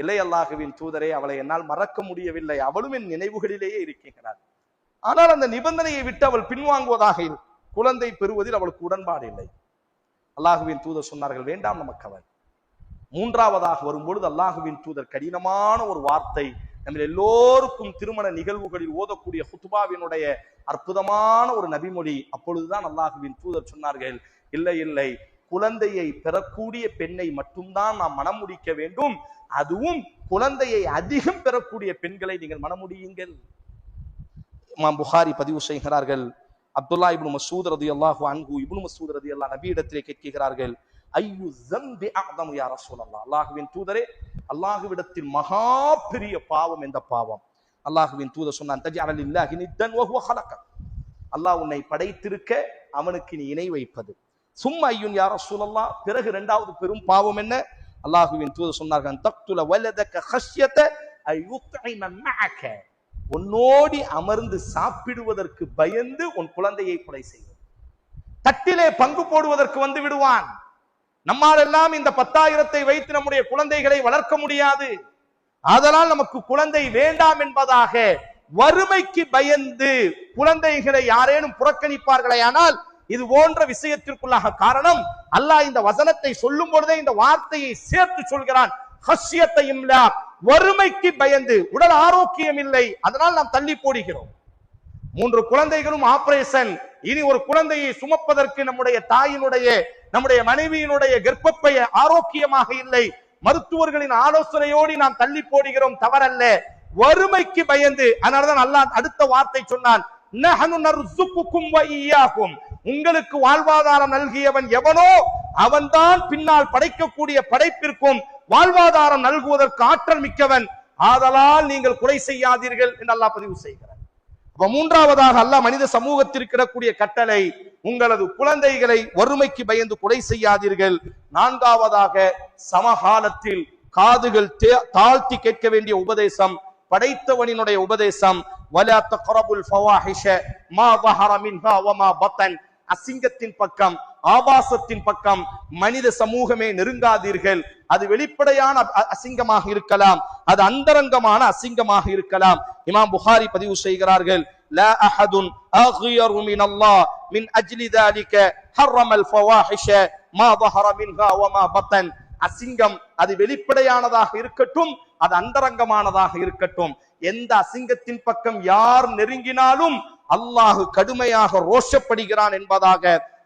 Speaker 1: இல்லை அல்லாஹுவின் தூதரே, அவளை என்னால் மறக்க முடியவில்லை, அவளும் என் நினைவுகளிலேயே இருக்கிறார். ஆனால் அந்த நிபந்தனையை விட்டு அவள் பின்வாங்குவதாக இல்லை, குழந்தை பெறுவதில் அவளுக்கு உடன்பாடு இல்லை. அல்லாஹுவின் தூதர் சொன்னார்கள், வேண்டாம் நமக்கு அவள். மூன்றாவதாக வரும்பொழுது அல்லாஹுவின் தூதர் கடினமான ஒரு வார்த்தை, நம்ம எல்லோருக்கும் திருமண நிகழ்வுகளில் ஓதக்கூடிய ஹுத்பாவினுடைய அற்புதமான ஒரு நபிமொழி. அப்பொழுதுதான் அல்லாஹுவின் தூதர் சொன்னார்கள், இல்லை இல்லை, குழந்தையை பெறக்கூடிய பெண்ணை மட்டும்தான் நாம் மனம் முடிக்க வேண்டும், அதுவும் குழந்தையை அதிகம் பெறக்கூடிய பெண்களை நீங்கள் மனம் முடியுங்கள். இமாம் புகாரி பதிவு செய்கிறார்கள், அப்துல்லா இப்னு மஸ்ஊத் ரலியல்லாஹு அன்ஹு, இப்னு மஸ்ஊத் ரலியல்லாஹு நபியிடத்திலே கேட்கிறார்கள், ஐயு ஸம்பி அஅதமு யா ரசூலல்லாஹ், அல்லாஹ்வின் தூதரே, அல்லாஹ்விடத்தில் மகா பெரிய பாவம் எந்த பாவம்? அல்லாஹ்வின் தூதர் சொன்னான், தஜஅல லில்லாஹி நித்தன் வ ஹுவ ஹலக, அல்லாஹ் உன்னை படைத்திருக்க அவனுக்கு நீ இணை வைப்பது. சும்ம ஐயுன் யா ரசூலல்லாஹ், பிறகு இரண்டாவது பெரும் பாவம் என்ன? அல்லாஹ்வின் தூதர் சொன்னார்கள், தக்துல வலதக ஹஷ்யத அயுத்இம மஅக, உன்னோடி அமர்ந்து சாப்பிடுவதற்கு பயந்து உன் குழந்தையை கொலை செய்வது. தட்டிலே பங்கு போடுவதற்கு வந்து விடுவான். நம்மால் எல்லாம் இந்த 10,000 வைத்து நம்முடைய குழந்தைகளை வளர்க்க முடியாது. ஆதலால் நமக்கு குழந்தை வேண்டாம் என்பதாக வறுமைக்கு பயந்து குழந்தைகளை யாரேனும் புறக்கணிப்பார்களே, ஆனால் இது போன்ற விஷயத்திற்குள்ளாக காரணம் அல்லாஹ் இந்த வசனத்தை சொல்லும் பொழுதே இந்த வார்த்தையை சேர்த்து சொல்கிறான், ஹஷ்யத்தை இம்லாக், வறுமைக்கு பயந்து. உடல் ஆரோக்கியம் இல்லை, அதனால் நாம் தள்ளி போடுகிறோம். 3 குழந்தைகளும் ஆபரேஷன், இனி ஒரு குழந்தையை சுமப்பதற்கு நம்முடைய தாயினுடைய நம்முடைய மனைவியினுடைய கர்ப்பப்பை ஆரோக்கியமாக இல்லை, மருத்துவர்களின் ஆலோசனையோடு நாம் தள்ளி போடுகிறோம், தவறல்ல, வறுமைக்கு பயந்து. அதனால்தான் அல்லாஹ் அடுத்த வார்த்தை சொன்னான், நஹனு நர்சுகுக்கும் வ இய்யாகும், உங்களுக்கு வாழ்வாதாரம் நல்கியவன் எவனோ அவன்தான் பின்னால் படைக்கக்கூடிய படைப்பிற்கும் வாழ்வாதாரம் நல்குவதற்கு ஆற்றல் மிக்கவன், ஆதலால் நீங்கள் கொலை செய்யாதீர்கள் என்று அல்லாஹ் பதிவு செய்கிறார். மூன்றாவதாக அல்லாஹ் மனித சமூகத்திற்கு இடக்கூடிய கட்டளை, உங்களது குழந்தைகளை வறுமைக்கு பயந்து கொலை செய்யாதீர்கள். நான்காவதாக சமகாலத்தில் காதுகள் தாழ்த்தி கேட்க வேண்டிய உபதேசம், படைத்தவனினுடைய உபதேசம், வலா தக்ரபுல் ஃபவாஹிஷ மா ظஹர மின்ஹா வமா பத்தன், அசிங்கத்தின் பக்கம் ஆபாசத்தின் பக்கம் மனித சமூகமே நெருங்காதீர்கள். அது வெளிப்படையான அசிங்கமாக இருக்கலாம், அது அந்தரங்கமான அசிங்கமாக இருக்கலாம். இமாம் புகாரி பதிவு செய்கிறார்கள், லா அஹதுன் அக்யரு மினல்லாஹ் மின் அஜ்லி ذلك حرم الفواحش ما ظهر منها وما بطن. அசிங்கம் அது வெளிப்படையானதாக இருக்கட்டும், அது அந்தரங்கமானதாக இருக்கட்டும், எந்த அசிங்கத்தின் பக்கம் யார் நெருங்கினாலும் அல்லாஹ் கடுமையாக ரோஷப்படுகிறான் என்பதாக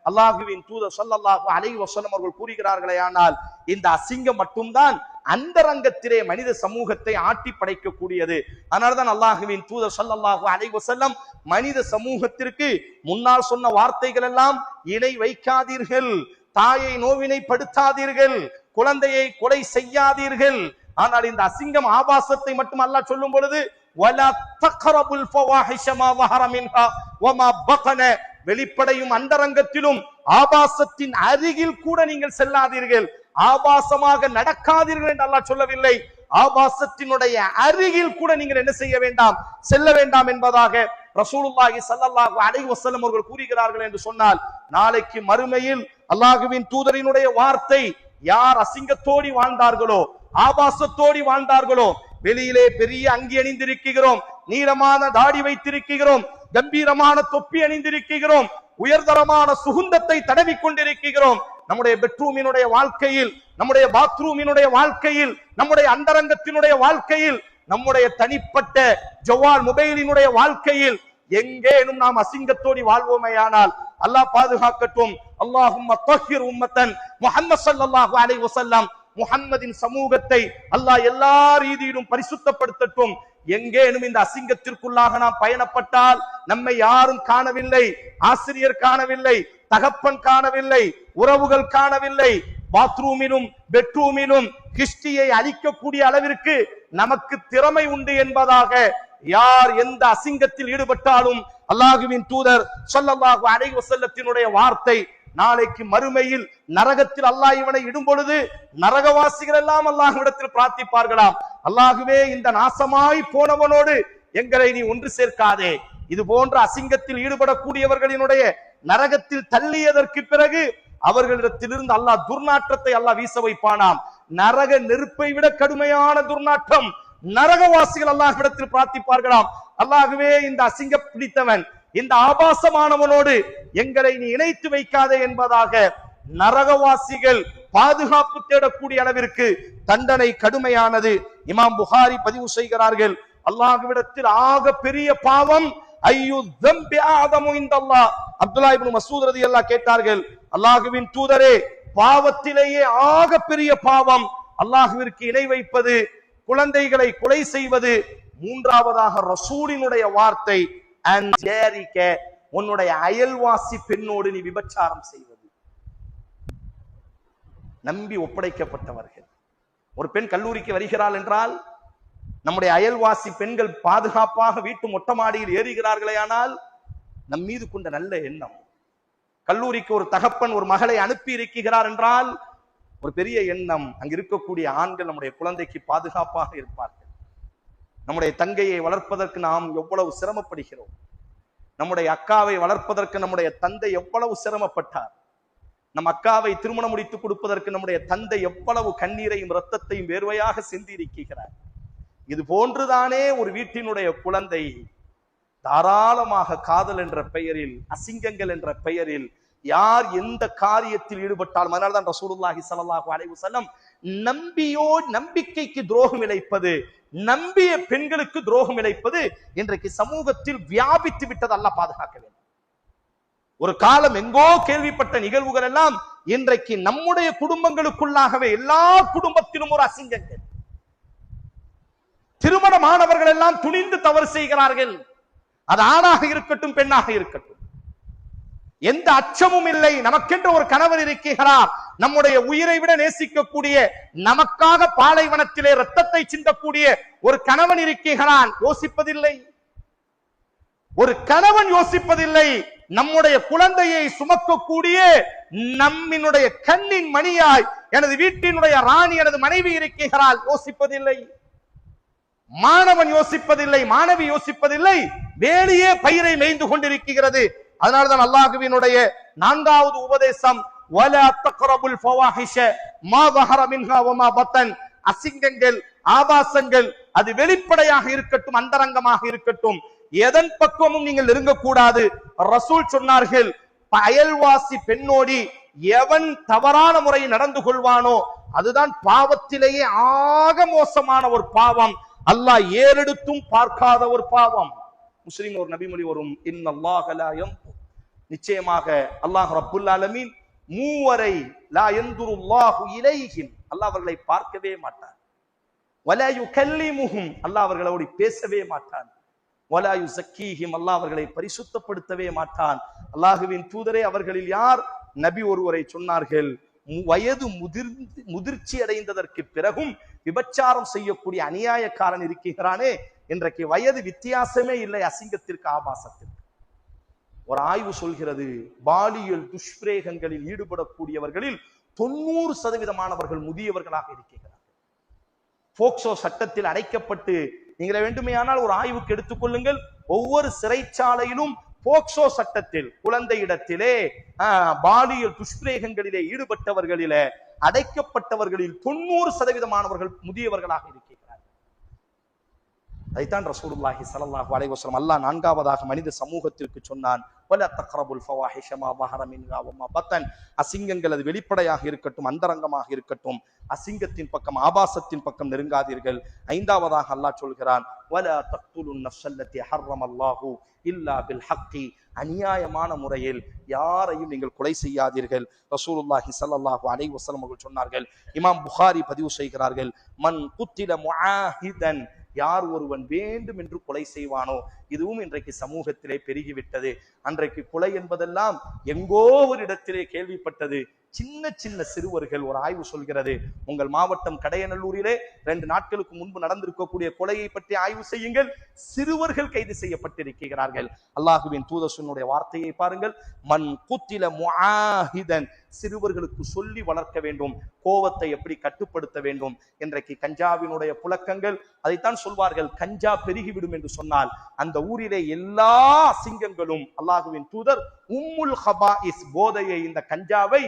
Speaker 1: அல்லாஹுவின் தூதர் ஸல்லல்லாஹு அலைஹி வஸல்லம் அவர்கள் கூறுகிறார்களே. ஆனால் இந்த அசிங்கம் மட்டும்தான் அந்தரங்கத்திலே மனித சமூகத்தை ஆட்டி படைக்கக்கூடியது. அதனால்தான் அல்லாஹுவின் தூதர் ஸல்லல்லாஹு அலைஹி வஸல்லம் மனித சமூகத்திற்கு முன்னால் சொன்ன வார்த்தைகள் எல்லாம், இணை வைக்காதீர்கள், தாயை நோவினைப்படுத்தாதீர்கள், குழந்தையை கொலை செய்யாதீர்கள். ஆனால் இந்த அசிங்கம் ஆபாசத்தை மட்டும் அல்லாஹ் சொல்லும் பொழுது, வலா தக்ரபுல் ஃபவாஹிஷ மா ظஹர மின்ஹா வமா பத்தன, வெளிப்படையும் அந்தரங்கத்திலும் ஆபாசத்தின் அருகில் கூட நீங்கள் செல்லாதீர்கள், ஆபாசமாக நடக்காதீர்கள் என்று அல்லாஹ் சொல்லவில்லை. ஆபாசத்தினுடைய அருகில் கூட நீங்கள் என்ன செய்ய வேண்டாம், செல்ல வேண்டாம் என்பதாக ரசூலுல்லாஹி ஸல்லல்லாஹு அலைஹி வஸல்லம் அவர்கள் கூறுகிறார்கள் என்று சொன்னால், நாளைக்கு மறுமையில் அல்லாஹ்வின் தூதரினுடைய வார்த்தை, யார் அசிங்கத்தோடி வாழ்ந்தார்களோ, ஆபாசத்தோடி வாழ்ந்தார்களோ, வெளியிலே பெரிய அங்கி அணிந்திருக்கிறோம், நீளமான தாடி வைத்திருக்கிறோம், கம்பீரமான தொப்பி அணிந்திருக்கிறோம், உயர்தரமான சுகுந்தத்தை தடவி கொண்டிருக்கிறோம், நம்முடைய பெட்ரூமினுடைய வாழ்க்கையில், நம்முடைய பாத்ரூமினுடைய வாழ்க்கையில், நம்முடைய அந்தரங்கத்தினுடைய வாழ்க்கையில், நம்முடைய தனிப்பட்ட ஜவால் மொபைலினுடைய வாழ்க்கையில் எங்கேனும் நாம் அசிங்கத்தோடி வாழ்வோமேயானால் அல்லாஹ் பாதுகாக்கட்டும். அல்லாஹும்ம தஹிர் உம்மத்தன் முஹம்மது ஸல்லல்லாஹு அலைஹி வஸல்லம், முஹம்மதின் சமூகத்தை அல்லாஹ் எல்லா ரீதியிலும் பரிசுத்தப்படுத்தட்டும். எங்கேனும் இந்த அசிங்கத்திற்குள்ளாக நாம் பயணப்பட்டால் நம்மை யாரும் காணவில்லை, ஆசிரியர் காணவில்லை, தகப்பன் காணவில்லை, உறவுகள் காணவில்லை, பாத்ரூமிலும் பெட்ரூமிலும் கிஷ்டியை அழிக்கக்கூடிய அளவிற்கு நமக்கு திறமை உண்டு என்பதாக யார் எந்த அசிங்கத்தில் ஈடுபட்டாலும் அல்லாஹ்வின் தூதர் ஸல்லல்லாஹு அலைஹி வஸல்லத்தினுடைய வார்த்தை, நாளைக்கு மறுமையில் நரகத்தில் அல்லாஹ் இவனை இடும் பொழுது நரகவாசிகள் எல்லாம் அல்லாஹ்விடத்தில் பிரார்த்திப்பார்களாம், அல்லாஹ்வே இந்த நாசமாய் போனவனோடு எங்களை நீ ஒன்று சேர்க்காதே. இது போன்ற அசிங்கத்தில் ஈடுபடக்கூடியவர்களினுடைய நரகத்தில் தள்ளியதற்கு பிறகு அவர்களிடத்திலிருந்து அல்லாஹ் துர்நாற்றத்தை அல்லாஹ் வீச வைப்பானாம். நரக நெருப்பை விட கடுமையான துர்நாற்றம். நரகவாசிகள் அல்லாஹ்விடத்தில் பிரார்த்திப்பார்களாம், அல்லாஹ்வே இந்த அசிங்க பிடித்தவன், இந்த ஆபாசமானவனோடு எங்களை நீ இணைத்து வைக்காதே என்பதாக நரகவாசிகள் பாதுகாப்பு தேடக்கூடிய அளவிற்கு தண்டனை கடுமையானது. இமாம் புகாரி பதிவு செய்கிறார்கள், அல்லாஹ்விடத்தில் ஆக பெரிய பாவம் ஐயு ذنب اعظم عند الله. அப்துல்லாஹ் இப்னு மஸ்ஊத் ரலியல்லாஹு கேட்டார்கள், அல்லாஹ்வின் தூதரே, பாவத்திலேயே ஆக பெரிய பாவம் அல்லாஹ்விற்கு இணை வைப்பது, குழந்தைகளை கொலை செய்வது, மூன்றாவதாக ரசூலினுடைய வார்த்தை அன்ஜாரிக, உன்னுடைய அயல்வாசி பெண்ணோடு நீ விபச்சாரம் செய்வது. நம்பி ஒப்படைக்கப்பட்டவர்கள், ஒரு பெண் கல்லூரிக்கு வருகிறாள் என்றால் நம்முடைய அயல்வாசி பெண்கள் பாதுகாப்பாக வீட்டு மொட்டை மாடியில் ஏறுகிறார்களே, ஆனால் நம் மீது கொண்ட நல்ல எண்ணம். கல்லூரிக்கு ஒரு தகப்பன் ஒரு மகளை அனுப்பி இருக்கிறார் என்றால் ஒரு பெரிய எண்ணம், அங்கு இருக்கக்கூடிய ஆண்கள் நம்முடைய குழந்தைக்கு பாதுகாப்பாக இருப்பார்கள். நம்முடைய தங்கையை வளர்ப்பதற்கு நாம் எவ்வளவு சிரமப்படுகிறோம், நம்முடைய அக்காவை வளர்ப்பதற்கு நம்முடைய தந்தை எவ்வளவு சிரமப்பட்டார், நம் அக்காவை திருமணம் முடித்து கொடுப்பதற்கு நம்முடைய தந்தை எவ்வளவு கண்ணீரையும் இரத்தத்தையும் வேர்வையாக சிந்தி இருக்கிறார். இது போன்றுதானே ஒரு வீட்டினுடைய குழந்தை தாராளமாக காதல் என்ற பெயரில், அசிங்கங்கள் என்ற பெயரில் யார் எந்த காரியத்தில் ஈடுபட்டாலும், அதனால்தான் ரசூலுல்லாஹி ஸல்லல்லாஹு அலைஹி வஸல்லம் நம்பிக்கைக்கு துரோகம் இழைப்பது, நம்பிய பெண்களுக்கு துரோகம் இழைப்பது இன்றைக்கு சமூகத்தில் வியாபித்து விட்டது. அல்லாஹ் பாதுகாக்க வேண்டும். ஒரு காலம் எங்கோ கேள்விப்பட்ட நிகழ்வுகள் எல்லாம் இன்றைக்கு நம்முடைய குடும்பங்களுக்குள்ளாகவே எல்லா குடும்பத்திலும் ஒரு அசிங்கங்கள். திருமணமானவர்கள் எல்லாம் துணிந்து தவறு செய்கிறார்கள், அது ஆணாக இருக்கட்டும் பெண்ணாக இருக்கட்டும், எந்த அச்சமும் இல்லை. நமக்கென்ற ஒரு கணவர் இருக்கிறார், நம்முடைய உயிரை விட நேசிக்கக்கூடிய, நமக்காக பாலைவனத்திலே ரத்தத்தை சிந்தக்கூடிய ஒரு கணவன் இருக்கிறான், யோசிப்பதில்லை. ஒரு கணவன் யோசிப்பதில்லை, நம்முடைய குழந்தையை சுமக்கக்கூடிய நம்மினுடைய கண்ணின் மணியாய் எனது வீட்டினுடைய ராணி எனது மனைவி இருக்கிறாள், யோசிப்பதில்லை. மாணவன் யோசிப்பதில்லை, மாணவி யோசிப்பதில்லை, வேலையே பயிரை மேய்ந்து கொண்டிருக்கிறது. அதனால்தான் அல்லாஹ்வினுடைய 4வது உபதேசம், வலா தக்ரபுல் ஃபவாஹிஷ மா ظஹர மின்ஹா வமா பத்தன், அசிங்கங்கள் ஆபாசங்கள் அது வெளிப்படையாக இருக்கட்டும் அந்தரங்கமாக இருக்கட்டும் எதன் பக்கமும் நீங்கள் நெருங்கக்கூடாது. ரசூல் சொன்னார்கள், அயல்வாசி பெண்ணோடி எவன் தவறான முறையில் நடந்து கொள்வானோ அதுதான் பாவத்திலேயே ஆக மோசமான ஒரு பாவம், அல்லாஹ் ஏறெடுத்தும் பார்க்காத ஒரு பாவம். முஸ்லிம் ஒரு நபிமொழி வரும், இன்னல்லாஹ லா யன்துர், நிச்சயமாக அல்லாஹ் ரப்புல் ஆலமீன் மூவரை லா யன்துருல்லாஹு இலைஹிம், அல்லாஹ் அவர்களை பார்க்கவே மாட்டான். வலா யுகல்லிமுஹும், அல்லாஹ் அவர்களோடு பேசவே மாட்டான். வலா யுஸக்கீஹிம், அல்லாஹ் அவர்களை பரிசுத்தப்படுத்தவே மாட்டான். அல்லாஹ்வின் தூதரே, அவர்களில் யார்? நபி ஒருவரை சொன்னார்கள், வயது முதிர்ச்சி அடைந்ததற்கு பிறகும் விபச்சாரம் செய்யக்கூடிய அநியாயக்காரன் இருக்கிறானே, இன்றைக்கு வயது வித்தியாசமே இல்லை அசிங்கத்திற்கு ஆபாசத்திற்கு. ஒரு ஆய்வு சொல்கிறது, பாலியல் துஷ்பிரயோகங்களில் ஈடுபடக்கூடியவர்களில் 90% முதியவர்களாக இருக்கிறார்கள். போக்சோ சட்டத்தில் அடைக்கப்பட்டு, நீங்களை வேண்டுமையானால் ஒரு ஆய்வுக்கு எடுத்துக்கொள்ளுங்கள், ஒவ்வொரு சிறைச்சாலையிலும் போக்சோ சட்டத்தில் குழந்தையிடத்திலே பாலியல் துஷ்பிரயோகங்களிலே ஈடுபட்டவர்களிலே அடைக்கப்பட்டவர்களில் 90% முதியவர்களாக இருக்கிறார்கள். அதைத்தான் ரசூலுல்லாஹி ஸல்லல்லாஹு அலைஹி வஸல்லம் அல்லாஹ் 4வதாக மனித சமூகத்திற்கு சொன்னான், வலா தக்ரபுல் ஃபவாஹிஷ மா ظஹர மின்ஹா வமா பத்தன், அசிங்கங்கள் அது வெளிப்படையாக இருக்கட்டும் அந்தரங்கமாக இருக்கட்டும் அசிங்கத்தின் பக்கம் ஆபாசத்தின் பக்கம் நெருங்காதீர்கள். 5வதாக அல்லாஹ் சொல்கிறான், வலா தக்துலுன் நஃப்ஸல்லதி ஹர்ரமல்லாஹு இல்லா பில் ஹக்கி, அநியாயமான முறையில் யாரையும் நீங்கள் கொலை செய்யாதீர்கள். ரசூலுல்லாஹி ஸல்லல்லாஹு அலைஹி வஸல்லம் அவர்கள் சொன்னார்கள், இமாம் புகாரி பதிவு செய்கிறார்கள், மன் குத்தில முஆஹிதன், யார் ஒருவன் வேண்டும் என்று கொலை செய்வானோ, இதுவும் இன்றைக்கு சமூகத்திலே பெருகிவிட்டது. அன்றைக்கு கொலை என்பதெல்லாம் எங்கோ ஒரு இடத்திலே கேள்விப்பட்டது. சின்ன சின்ன சிறுவர்கள், ஒரு ஆய்வு சொல்கிறது, உங்கள் மாவட்டம் கடையநல்லூரிலே 2 நாட்களுக்கு முன்பு நடந்திருக்கக்கூடிய கொலையை பற்றி ஆய்வு செய்யுங்கள், சிறுவர்கள் கைது செய்யப்பட்டிருக்கிறார்கள். அல்லாஹுவின் தூதர் வார்த்தையை பாருங்கள், மன் குத்தில முஆஹிதன், சிறுவர்களுக்கு சொல்லி வளர்க்க வேண்டும், கோபத்தை எப்படி கட்டுப்படுத்த வேண்டும். இன்றைக்கு கஞ்சாவினுடைய புழக்கங்கள், அதைத்தான் சொல்வார்கள், கஞ்சா பெருகிவிடும் என்று சொன்னால் அந்த ஊரிலே எல்லா அசிங்கங்களும், அல்லாஹுவின் தூதர் உம்முல் ஹபாயிஸ், போதையை இந்த கஞ்சாவை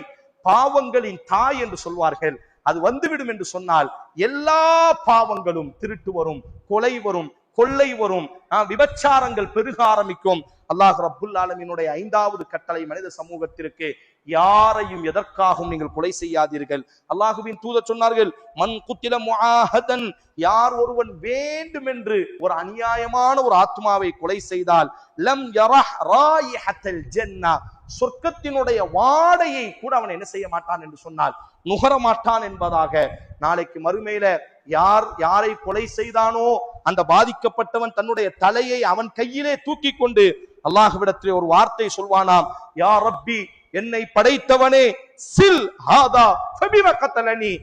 Speaker 1: பாவங்களின் தாய் என்று சொல்வார்கள். அது வந்துவிடும் என்று சொன்னால் எல்லா பாவங்களும், திருட்டு வரும், கொலை வரும், கொள்ளை வரும், விபச்சாரங்கள் பெருக ஆரம்பிக்கும். அல்லாஹ் ரப்புல் ஆலமீனுடைய 5வது கட்டளை மனித சமூகத்திற்கு, யாரையும் எதற்காகவும் நீங்கள் கொலை செய்யாதீர்கள். அல்லாஹுவின் தூதர் சொன்னார்கள், மன் குத்தில முஆஹதன், யார் ஒருவன் வேண்டும் என்று ஒரு அநியாயமான ஒரு ஆத்மாவை கொலை செய்தால், லம் யரஹ் ராயிஹத்தல் ஜன்னah, சொர்க்கத்தினுடைய வாடையை கூட அவன் என்ன செய்ய மாட்டான் என்று சொன்னால் நுகர மாட்டான் என்பதாக. நாளைக்கு மறுமையில யாரை கொலை செய்தானோ அந்த பாதிக்கப்பட்டவன் தன்னுடைய தலையை அவன் கையிலே தூக்கி கொண்டு அல்லாஹ்விடத்திலே ஒரு வார்த்தை சொல்வானாம், யா ரப்பி, என்னை படைத்தவனே, சில் ஹாதா ஃபபிம கத்தலனி,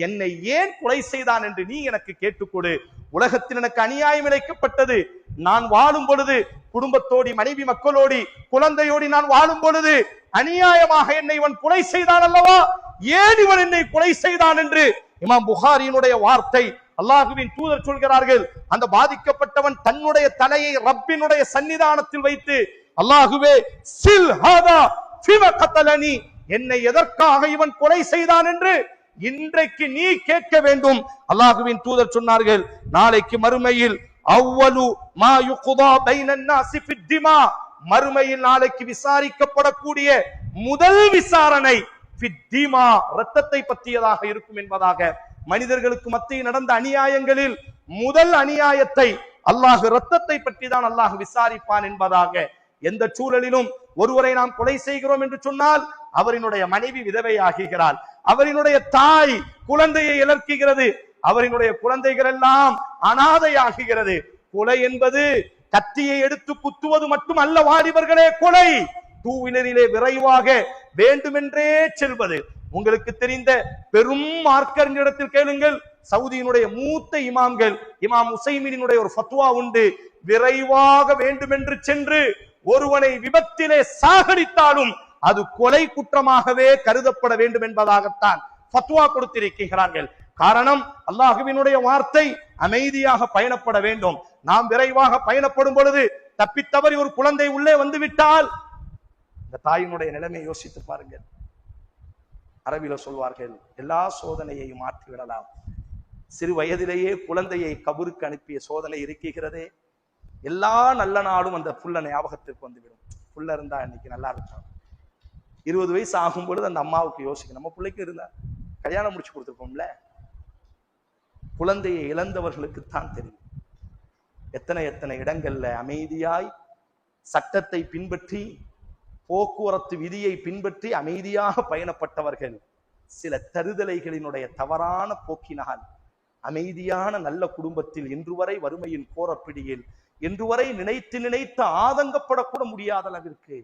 Speaker 1: என்னை ஏன் கொலை செய்தான் என்று நீ எனக்கு கேட்டுக்கொடு. உலகத்தில் எனக்கு அநியாயம் இழைக்கப்பட்டது, நான் வாழும் பொழுது குடும்பத்தோடி மனைவி மக்களோடி குழந்தையோடி நான் வாழும் பொழுது அநியாயமாக என்னை இவன் கொலை செய்தான் அல்லவா, ஏன் இவன் என்னை கொலை செய்தான் என்று இமாம் புகாரியினுடைய வார்த்தை. அல்லாஹுவின் தூதர் சொல்கிறார்கள், அந்த பாதிக்கப்பட்டவன் தன்னுடைய தலையை ரப்பினுடைய சன்னிதானத்தில் வைத்து, அல்லாஹுவே, சில் ஹாதா ஃபிம கத்தலனி, என்னை எதற்காக இவன் கொலை செய்தான் என்று இன்றைக்கு நீ கேட்க வேண்டும். அல்லாஹுவின் தூதர் சொன்னார்கள், நாளைக்கு மறுமையில் அவ்வலு மா யுக்தா பைனன் நாஸி ஃபித் திமா, மறுமையில் நாளைக்கு விசாரிக்கப்படக்கூடிய முதல் விசாரணை ஃபித் திமா, இரத்தத்தை பற்றியதாக இருக்கும் என்பதாக. மனிதர்களுக்கு மத்தியில் நடந்த அநியாயங்களில் முதல் அநியாயத்தை அல்லாஹ் இரத்தத்தை பற்றி தான் அல்லாஹ் விசாரிப்பான் என்பதாக. எந்த சூழலிலும் ஒருவரை நாம் கொலை செய்கிறோம் என்று சொன்னால் அவரினுடைய மனைவி விதவையாகிறாள், அவரினுடைய தாய் குழந்தையை இழக்கிறது, அவரினுடைய குழந்தைகள் எல்லாம் அனாதையாகிறது. கொலை என்பது கத்தியை எடுத்து குத்துவது மட்டும் அல்ல வாலிபர்களே, கொலை 2 வீலரிலே விரைவாக வேண்டுமென்றே செல்வது. உங்களுக்கு தெரிந்த பெரும் மார்க்கறிஞரிடத்தில் கேளுங்கள், சவுதியினுடைய மூத்த இமாம்கள், இமாம் உசைமீனினுடைய ஒரு ஃபத்வா உண்டு, விரைவாக வேண்டுமென்று சென்று ஒருவனை விபத்திலே சாகடித்தாலும் அது கொலை குற்றமாகவே கருதப்பட வேண்டும் என்பதாகத்தான் ஃபத்வா கொடுத்திருக்கிறார்கள். காரணம், அல்லாஹ்வினுடைய வார்த்தை அமைதியாக பயணப்பட வேண்டும். நாம் விரைவாக பயணப்படும் பொழுது தப்பித்தவறி ஒரு குழந்தை உள்ளே வந்து விட்டால் இந்த தாயினுடைய நிலைமை யோசித்து பாருங்கள். அரபில சொல்வார்கள், எல்லா சோதனையையும் மாற்றி விடலாம், சிறு வயதிலேயே குழந்தையை கபருக்கு அனுப்பிய சோதனை இருக்கிறதே, எல்லா நல்ல நாளும் அந்த புள்ள ஞாபகத்திற்கு வந்துவிடும். புள்ள இருந்தா இன்னைக்கு நல்லா இருக்கான். 20 வயசு ஆகும் பொழுது அந்த அம்மாவுக்கு யோசிக்க, நம்ம பிள்ளைக்கு இருந்தா கல்யாணம் முடிச்சு கொடுத்துருக்கோம்ல. குழந்தையை இழந்தவர்களுக்கு தான் தெரியும். எத்தனை எத்தனை இடங்கள்ல அமைதியாய் சட்டத்தை பின்பற்றி போக்குவரத்து விதியை பின்பற்றி அமைதியாக பயணப்பட்டவர்கள் சில தருதலைகளினுடைய தவறான போக்கினால் அமைதியான நல்ல குடும்பத்தில் இன்று வரை வறுமையின் கோரப்பிடியில் இன்று வரை நினைத்து ஆதங்கப்படக்கூட முடியாத அளவிற்கு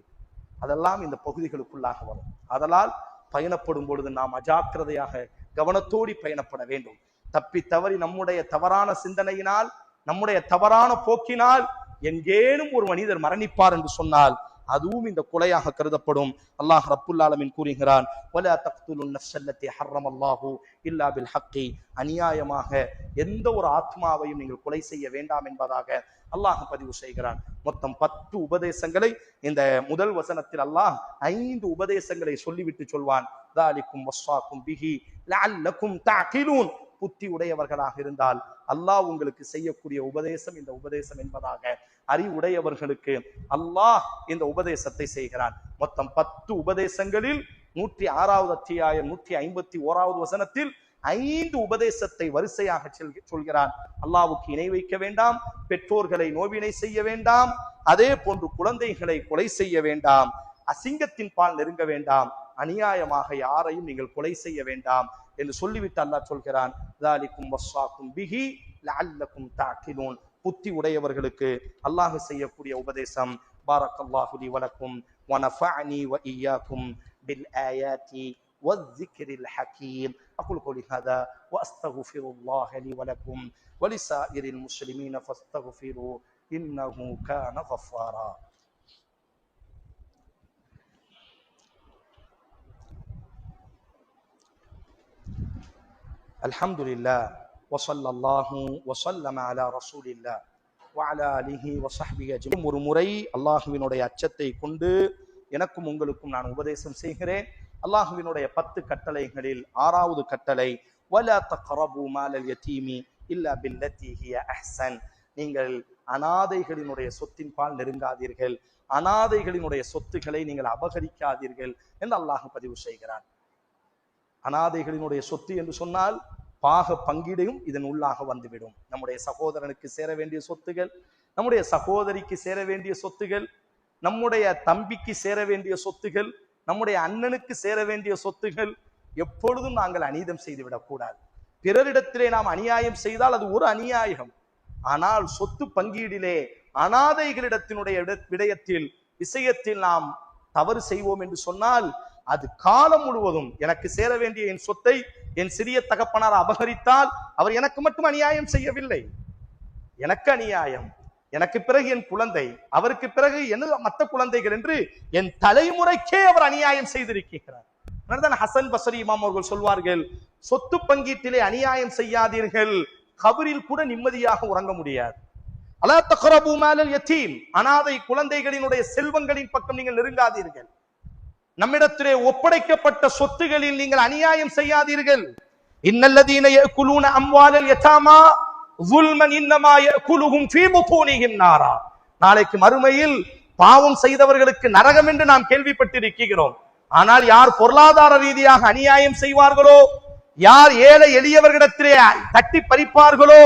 Speaker 1: அதெல்லாம் இந்த பகுதிகளுக்குள்ளாக வரும். அதனால் பயணப்படும் பொழுது நாம் அஜாக்கிரதையாக கவனத்தோடி பயணப்பட வேண்டும். தப்பி தவறி நம்முடைய தவறான சிந்தனையினால் நம்முடைய தவறான போக்கினால் எங்கேனும் ஒரு மனிதர் மரணிப்பார் என்று சொன்னால் அதுவும் இந்த கொலையாக கருதப்படும். அல்லாஹ் ரப்புல் ஆலமீன் கூறுகிறான், வலா தக்துலுன் நஃப்ஸல்லதி ஹர்ரமல்லாஹு இல்லா பில் ஹக்கி, அநியாயமாக எந்த ஒரு ஆத்மாவையும் நீங்கள் கொலை செய்ய வேண்டாம் என்பதாக அல்லாஹ் பதிவு செய்கிறான். மொத்தம் 10 உபதேசங்களை இந்த முதல் வசனத்தில் அல்லாஹ் 5 உபதேசங்களை சொல்லிவிட்டு சொல்வான். தாலிக்கும் வஸ்ஸாக்கும் பிஹி லஅல்லக்கும் தஅகிலூன், புத்தி உடையவர்களாக இருந்தால் அல்லாஹ் உங்களுக்கு செய்யக்கூடிய உபதேசம் இந்த உபதேசம் என்பதாக அறிவுடையவர்களுக்கு அல்லாஹ் இந்த உபதேசத்தை செய்கிறான். மொத்தம் 10 உபதேசங்களில் 106வது அத்தியாயம் 151வது வசனத்தில் 5 உபதேசத்தை வரிசையாக சொல்கிறான். அல்லாஹ்வுக்கு இணை வைக்க வேண்டாம், பெற்றோர்களை நோவினை செய்ய வேண்டாம், அதே போன்று குழந்தைகளை கொலை செய்ய வேண்டாம், அசிங்கத்தின் பால் நெருங்க வேண்டாம், அநியாயமாக யாரையும் நீங்கள் கொலை செய்ய வேண்டாம் என்று சொல்லிவிட்டு அல்லாஹ் சொல்கிறான், ذَلِكُمْ وَصَّاكُمْ بِهِ لَعَلَّكُمْ تَعْقِلُونَ, புத்தி உடையவர்களுக்கு அல்லாஹ் செய்யக்கூடிய உபதேசம். பாரக்கல்லாஹு லி வலக்கும் வனஃபஅனி வஇய்யாக்கும் பில்ஆயாத்தி வذிக்ரில் ஹகீம். அகூலு கௌலி ஹாதா வஅஸ்தக்ஃபிருல்லாஹ லி வலக்கும் வலிசாயிரில் முஸ்லிமீன ஃபஸ்தக்ஃபிரு இன்னஹு கான கஃபாரா. அல்ஹம்துலில்லாஹ் வஸல்லல்லாஹு வஸல்லம அலா ரசூலில்லாஹ் வஅலா ஆலிஹி வஸஹ்பிஹி அஜ்மஈன். ஒரு முறை அல்லாஹ்வினுடைய அச்சத்தை கொண்டு எனக்கும் உங்களுக்கும் நான் உபதேசம் செய்கிறேன். அல்லாஹ்வினுடைய 10 கட்டளைகளில் 6வது கட்டளை, வலா தக்ரபு மாலல் யதீமி இல்லா பில்லதி ஹிய அஹ்ஸன், நீங்கள் அனாதைகளினுடைய சொத்தின் பால் நெருங்காதீர்கள், அனாதைகளினுடைய சொத்துக்களை நீங்கள் அபகரிக்காதீர்கள் என்று அல்லாஹ் பதிவு செய்கிறான். அனாதைகளினுடைய சொத்து என்று சொன்னால் பாக பங்கீடையும் இதன் உள்ளாக வந்துவிடும். நம்முடைய சகோதரனுக்கு சேர வேண்டிய சொத்துகள், நம்முடைய சகோதரிக்கு சேர வேண்டிய சொத்துகள், நம்முடைய தம்பிக்கு சேர வேண்டிய சொத்துகள், நம்முடைய அண்ணனுக்கு சேர வேண்டிய சொத்துகள் எப்பொழுதும் நாங்கள் அநீதம் செய்துவிடக் கூடாது. பிறரிடத்திலே நாம் அநியாயம் செய்தால் அது ஒரு அநியாயம். ஆனால் சொத்து பங்கீடிலே அனாதைகளிடத்தினுடைய விடயத்தில் விஷயத்தில் நாம் தவறு செய்வோம் என்று சொன்னால் அது காலம் முழுவதும் எனக்கு சேர வேண்டிய என் சொத்தை என் சிறிய தகப்பனார் அபகரித்தால் அவர் எனக்கு மட்டும் அநியாயம் செய்யவில்லை, எனக்கு அநியாயம், எனக்கு பிறகு என் குழந்தை, அவருக்கு பிறகு என்ன மற்ற குழந்தைகள் என்று என் தலைமுறைக்கே அவர் அநியாயம் செய்திருக்கிறார். ஹசன் பஸ்ரி இமாம் அவர்கள் சொல்வார்கள், சொத்து பங்கீட்டிலே அநியாயம் செய்யாதீர்கள், கபரில் கூட நிம்மதியாக உறங்க முடியாது. அலா தக்ரபு மாலல் யதீம், அனாதை குழந்தைகளினுடைய செல்வங்களின் பக்கம் நீங்கள் நெருங்காதீர்கள். நம்மிடத்திலே ஒப்படைக்கப்பட்ட சொத்துகளில் நீங்கள் அநியாயம் செய்யாதீர்கள். இன்னல்லதீன யஅகுலூன அம்வாலல் யதாமா ظுல்மன் இன்னமா யஅகுலுஹும் ஃபீ புதூனிஹிம் நாரா, நாளைக்கு மறுமையில் பாவம் செய்தவர்களுக்கு நரகம் என்று நாம் கேள்விப்பட்டிருக்கிறோம். ஆனால் யார் பொருளாதார ரீதியாக அநியாயம் செய்வார்களோ, யார் ஏழை எளியவர்களிடத்திலே தட்டி பறிப்பார்களோ,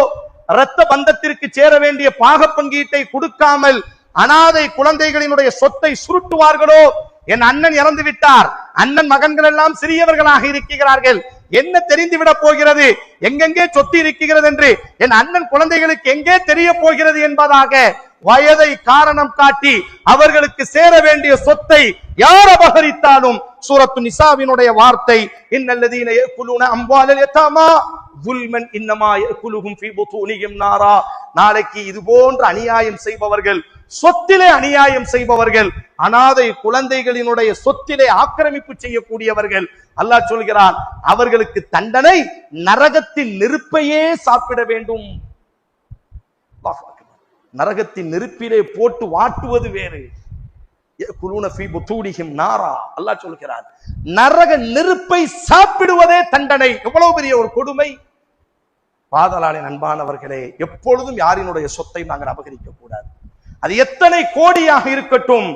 Speaker 1: இரத்த பந்தத்திற்கு சேர வேண்டிய பாக பங்கீட்டை கொடுக்காமல் அனாதை குழந்தைகளினுடைய சொத்தை சுருட்டுவார்களோ, என் அண்ணன் இறந்து விட்டார், அண்ணன் மகன்கள் எல்லாம் சிறியவர்களாக இருக்கிறார்கள், என்ன தெரிந்துவிட போகிறது, எங்கெங்கே சொத்து இருக்கிறது என்று என் அண்ணன் குழந்தைகளுக்கு எங்கே தெரிய போகிறது என்பதாக வயதை காரணம் காட்டி அவர்களுக்கு சேர வேண்டிய சொத்தை யார் அபகரித்தாலும் சூரத்து நிசாவினுடைய வார்த்தை, இன்னல்லதீன யஅகுலூன அம்வாலல் யதாமா ظுல்மன் இன்னமா யஅகுலுஹும் ஃபீ புதூனிஹிம் நாரா. நாளைக்கு இது போன்ற அநியாயம் செய்பவர்கள், சொத்திலே அநியாயம் செய்பவர்கள், அனாதை குழந்தைகளினுடைய சொத்திலே ஆக்கிரமிப்பு செய்யக்கூடியவர்கள், அல்லாஹ் சொல்கிறான் அவர்களுக்கு தண்டனை நரகத்தின் நெருப்பையே சாப்பிட வேண்டும். நரகத்தின் நெருப்பிலே போட்டு வாட்டுவது வேறு. அல்லாஹ் சொல்கிறான் நரக நெருப்பை சாப்பிடுவதே தண்டனை. எவ்வளவு பெரிய ஒரு கொடுமை! பாதலாளின் அன்பானவர்களே, எப்பொழுதும் யாரினுடைய சொத்தை நாங்கள் அபகரிக்க கூடாது. அது எத்தனை கோடியாக இருக்கட்டும்,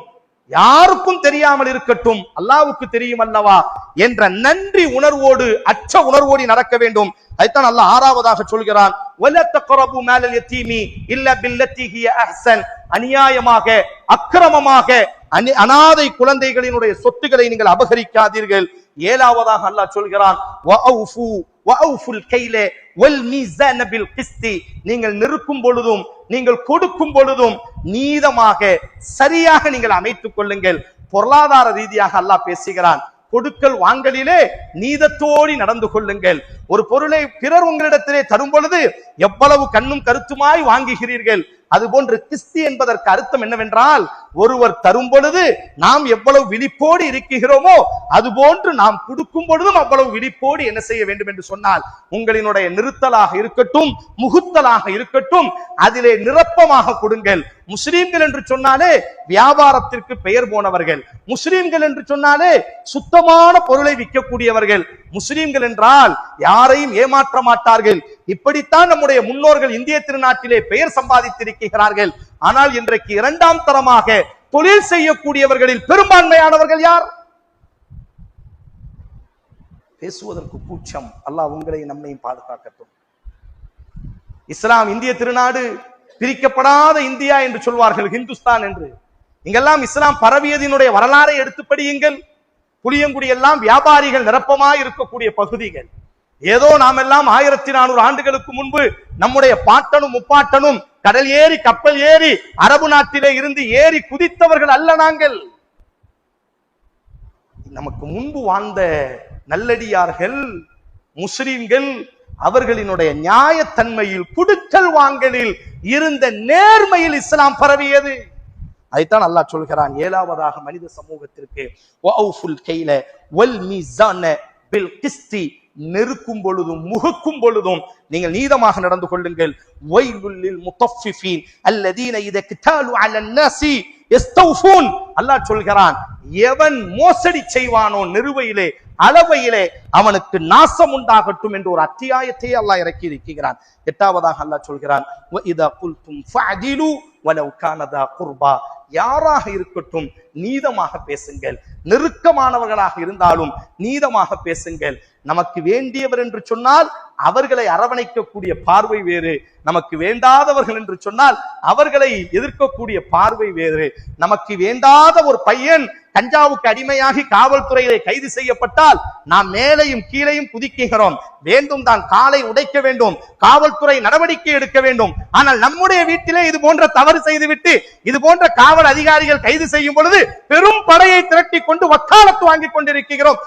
Speaker 1: யாருக்கும் தெரியாமல் இருக்கட்டும், அல்லாஹ்வுக்கு தெரியும் அல்லவா என்ற நன்றி உணர்வோடு, அச்ச உணர்வோடு நடக்க வேண்டும். அதைத்தான் அல்லாஹ் ஆறாவதாக சொல்கிறான், வலா தக்ரபு மாலல் யதீமி இல்லா பில்லத்தி ஹிய அஹ்சன். அநியாயமாக, அக்கிரமமாக அனாதை குழந்தைகளினுடைய சொத்துக்களை நீங்கள் அபகரிக்காதீர்கள். ஏழாவதாக அல்லாஹ் சொல்கிறான், வஅஃபுல் கைல வல் மீஸான பில் கிஸ்தி. நீங்கள் நிறுக்கும் பொழுதும், நீங்கள் கொடுக்கும் பொழுதும் நீதமாக, சரியாக நீங்கள் அமைத்துக் கொள்ளுங்கள். பொருளாதார ரீதியாக அல்லாஹ் பேசுகிறான், கொடுக்கல் வாங்கலிலே நீதத்தோடு நடந்து கொள்ளுங்கள். ஒரு பொருளை பிறர் உங்களிடத்திலே தரும் பொழுது எவ்வளவு கண்ணும் கருத்துமாய் வாங்குகிறீர்கள். அதுபோன்று கிஸ்தி என்பதற்கு அர்த்தம் என்னவென்றால், ஒருவர் தரும் பொழுது நாம் எவ்வளவு விழிப்போடு இருக்கிறோமோ அதுபோன்று நாம் கொடுக்கும் பொழுதும் அவ்வளவு விழிப்போடு என்ன செய்ய வேண்டும் என்று சொன்னால், உங்களினுடைய நிறுத்தலாக இருக்கட்டும், முகுத்தலாக இருக்கட்டும், அதிலே நிரப்பமாக கொடுங்கள். முஸ்லிம்கள் என்று சொன்னாலே வியாபாரத்திற்கு பெயர் போனவர்கள், முஸ்லிம்கள் என்று சொன்னாலே சுத்தமான பொருளை விற்கக்கூடியவர்கள், முஸ்லிம்கள் என்றால் யாரையும் ஏமாற்ற மாட்டார்கள். இப்படித்தான் நம்முடைய முன்னோர்கள் இந்திய திருநாட்டிலே பெயர் சம்பாதித்திருக்கிறார்கள். ஆனால் இன்றைக்கு இரண்டாம் தரமாக தொழில் செய்யக்கூடியவர்களில் பெரும்பான்மையானவர்கள் யார்? பேசுவதற்கு கூச்சம். அல்லாஹ் உங்களை நம்மையும் பாதுகாக்கட்டும். இஸ்லாம் இந்திய திருநாடு பிரிக்கப்படாத இந்தியா என்று சொல்வார்கள், ஹிந்துஸ்தான் என்று. இங்கெல்லாம் இஸ்லாம் பரவியதினுடைய வரலாறை எடுத்து படியுங்கள். புளியங்குடி எல்லாம் வியாபாரிகள் நிரப்பமாய் இருக்கக்கூடிய பகுதிகள். ஏதோ நாம் எல்லாம் 1400 ஆண்டுகளுக்கு முன்பு நம்முடைய பாட்டனும் முப்பாட்டனும் கடல் ஏறி கப்பல் ஏறி அரபு நாட்டிலே இருந்து ஏறி குதித்தவர்கள் அல்ல நாங்கள். நமக்கு முன்பு வாழ்ந்த நல்லடியார்கள், முஸ்லிம்கள், அவர்களினுடைய நியாயத்தன்மையில், குடுக்கல் வாங்கலில் இருந்த நேர்மையில் இஸ்லாம் பரவியது. அதைத்தான் அல்லாஹ் சொல்கிறான் ஏழாவதாக மனித சமூகத்திற்கு, வஅஃபுல் கைல வல் மீஸான பில் கிஸ்தி. நெருக்கும் பொழுதும் முகுக்கும் பொழுதும் நீங்கள் நீதமாக நடந்து கொள்ளுங்கள். வய்லுல் லில் முத்தஃபிஃபீன் அல்லதீன இதா கிதாலு அலன் நாஸி யஸ்தௌஃபூன். அல்லாஹ் சொல்கிறான், எவன் மோசடி செய்வானோ நிறுவையிலே, அளவையிலே, அவனுக்கு நாசம் உண்டாகட்டும் என்று ஒரு அத்தியாயத்தை அல்லாஹ் இறக்கி இருக்கிறான். எட்டாவதாக அல்லாஹ் சொல்கிறான், வஇதா குல்தும் ஃபஅதிலு வலவ் கான தா குர்பா. யாராக இருக்கட்டும் நீதமாக பேசுங்கள். நெருக்கமானவர்களாக இருந்தாலும் நீதமாக பேசுங்கள். நமக்கு வேண்டியவர் என்று சொன்னால் அவர்களை அரவணைக்கக்கூடிய பார்வை வேறு, நமக்கு வேண்டாதவர்கள் என்று சொன்னால் அவர்களை எதிர்க்கக்கூடிய பார்வை வேறு. நமக்கு வேண்டாத ஒரு பையன் கஞ்சாவுக்கு அடிமையாகி காவல்துறையிலே கைது செய்யப்பட்டால் நாம் மேலையும் கீழையும் குதிக்கிறோம். வேண்டும் தான், காலை உடைக்க வேண்டும், காவல்துறை நடவடிக்கை எடுக்க வேண்டும். ஆனால் நம்முடைய வீட்டிலே இது போன்ற தவறு செய்துவிட்டு இது போன்ற காவல் அதிகாரிகள் கைது செய்யும் பொழுது பெரும் படையை திரட்டி கொண்டு வக்காலத்து வாங்கிக் கொண்டிருக்கிறோம்.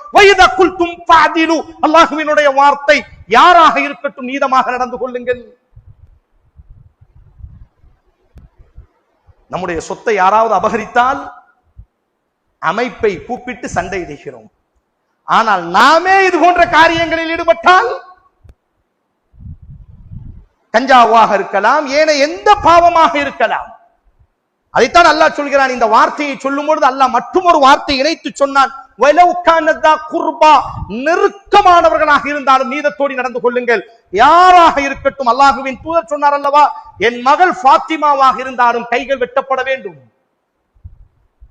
Speaker 1: அல்லாஹ்வினுடைய வார்த்தை, யாராக இருக்கட்டும் நீதமாக நடந்து கொள்ளுங்கள். நம்முடைய சொத்தை யாராவது அபகரித்தால் அமைப்பை கூப்பிட்டு சண்டையிடுகிறோம். ஆனால் நாமே இது போன்ற காரியங்களில் ஈடுபட்டால், கஞ்சாவாக இருக்கலாம், ஏனைய எந்த பாவமாக இருக்கலாம், அதைத்தான் அல்லாஹ் சொல்கிறான். இந்த வார்த்தையை சொல்லும் பொழுது அல்லாஹ் மற்றும் ஒரு வார்த்தை இணைத்து சொன்னான், நெருக்கமானவர்களாக இருந்தாலும் நீதத்தோடு நடந்து கொள்ளுங்கள். யாராக இருக்கட்டும். அல்லாஹுவின் தூதர் சொன்னார் அல்லவா, என் மகள் ஃபாத்திமாவாக இருந்தாலும் கைகள் வெட்டப்பட வேண்டும்.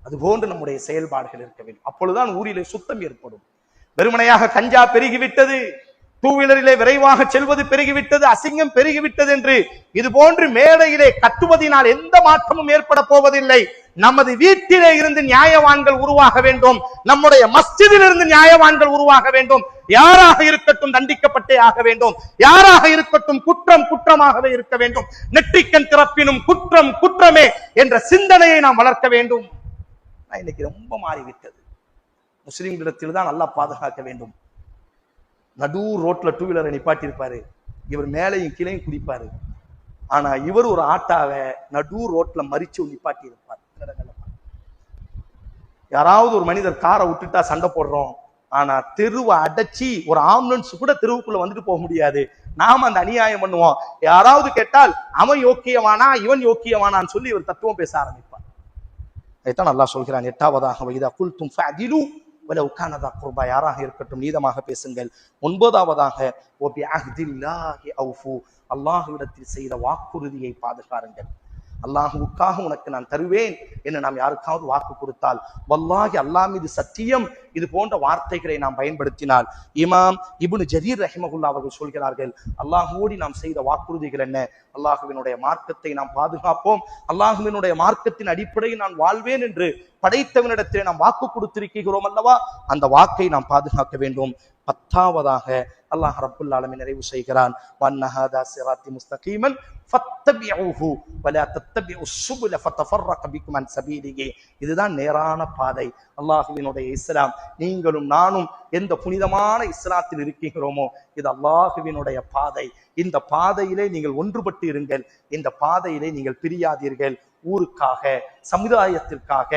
Speaker 1: அதுபோன்று நம்முடைய செயல்பாடுகள் இருக்க வேண்டும். அப்பொழுதுதான் ஊரிலே சுத்தம் ஏற்படும். வெறுமனையாக கஞ்சா பெருகிவிட்டது, டூ வீலரிலே விரைவாக செல்வது பெருகிவிட்டது, அசிங்கம் பெருகிவிட்டது என்று இது போன்று மேடையிலே கட்டுவதனால் எந்த மாற்றமும் ஏற்பட போவதில்லை. நமது வீட்டிலே இருந்து நியாயவான்கள் உருவாக வேண்டும், நம்முடைய மஸ்ஜிதில் இருந்து நியாயவான்கள் உருவாக வேண்டும். யாராக இருக்கட்டும் தண்டிக்கப்பட்டே ஆக வேண்டும், யாராக இருக்கட்டும் குற்றம் குற்றமாகவே இருக்க வேண்டும். நெற்றிக்கண் திறப்பினும் குற்றம் குற்றமே என்ற சிந்தனையை நாம் வளர்க்க வேண்டும். இன்னைக்கு ரொம்ப மாறிவிட்டது. முஸ்லிம்களிடத்தில் தான் நல்லா பாதுகாக்க வேண்டும். நடு ரோட்ல டூ வீலரை நிப்பாட்டி இருப்பாரு, இவர் மேலையும் கீழையும் குடிப்பாரு. ஆனா இவர் ஒரு ஆட்டாவை நடு ரோட்ல மறிச்சு நிப்பாட்டி இருப்பார். யாராவது ஒரு மனிதர் காரை விட்டுட்டா சண்டை போடுறோம், ஆனா தெருவை அடைச்சி ஒரு ஆம்புலன்ஸ் கூட தெருவுக்குள்ள வந்துட்டு போக முடியாது. நாம அந்த அநியாயம் பண்ணுவோம். யாராவது கேட்டால் அவன் யோக்கியவானா இவன் யோக்கியவானான்னு சொல்லி இவர் தத்துவம் பேச ஆரம்பிப்பார். அதைத்தான் அல்லாஹ் சொல்கிறான். 8வது வைதா குல்தும் ஃபஅதிலு வலவ் கான தா குர்பா, யாராக இருக்கட்டும் நீதமாக பேசுங்கள். 9வது வபி அஹ்தில்லாஹி அவ்ஃபு, அல்லாஹ்விடத்தில் செய்த வாக்குறுதியை பாதுகாருங்கள். அல்லாஹுவுக்காக உனக்கு நான் தருவேன் என்று நாம் யாருக்காவது வாக்கு கொடுத்தால், வல்லாஹி அல்லாஹ் மீது சத்தியம், இது போன்ற வார்த்தைகளை நாம் பயன்படுத்தினால், இமாம் இப்னு ஜரீர் ரஹிமஹுல்லாஹ் அவர்கள் சொல்கிறார்கள், அல்லாஹ்வோடு நாம் செய்த வாக்குறுதிகள் என்ன? அல்லாஹுவினுடைய மார்க்கத்தை நாம் பாதுகாப்போம், அல்லாஹுவினுடைய மார்க்கத்தின் அடிப்படையில் நான் வாழ்வேன் என்று படைத்தவனிடத்திலே நாம் வாக்கு கொடுத்திருக்கிறோம் அல்லவா, அந்த வாக்கை நாம் பாதுகாக்க வேண்டும். 10வது அல்லாஹ் ரப்புல் ஆலமீன் நிறைவு செய்கிறான், வன்னஹாதா சிராத்தி முஸ்தகீமன் ஃபத்தபிஊஹு வலா தத்தபிஉஸ் சுபுல ஃபதஃபர்ரக பிக்கும் அன் சபீலிஹி, இதுதான் நேரான பாதை. அல்லாஹ்வினுடைய இஸ்லாம், நீங்களும் நானும் எந்த புனிதமான இஸ்லாத்தில் இருக்கிறோமோ இது அல்லாஹ்வினுடைய பாதை. இந்த பாதையிலே நீங்கள் ஒன்றுபட்டு இருங்கள், இந்த பாதையிலே நீங்கள் பிரியாதீர்கள். ஊருக்காக, சமுதாயத்திற்காக,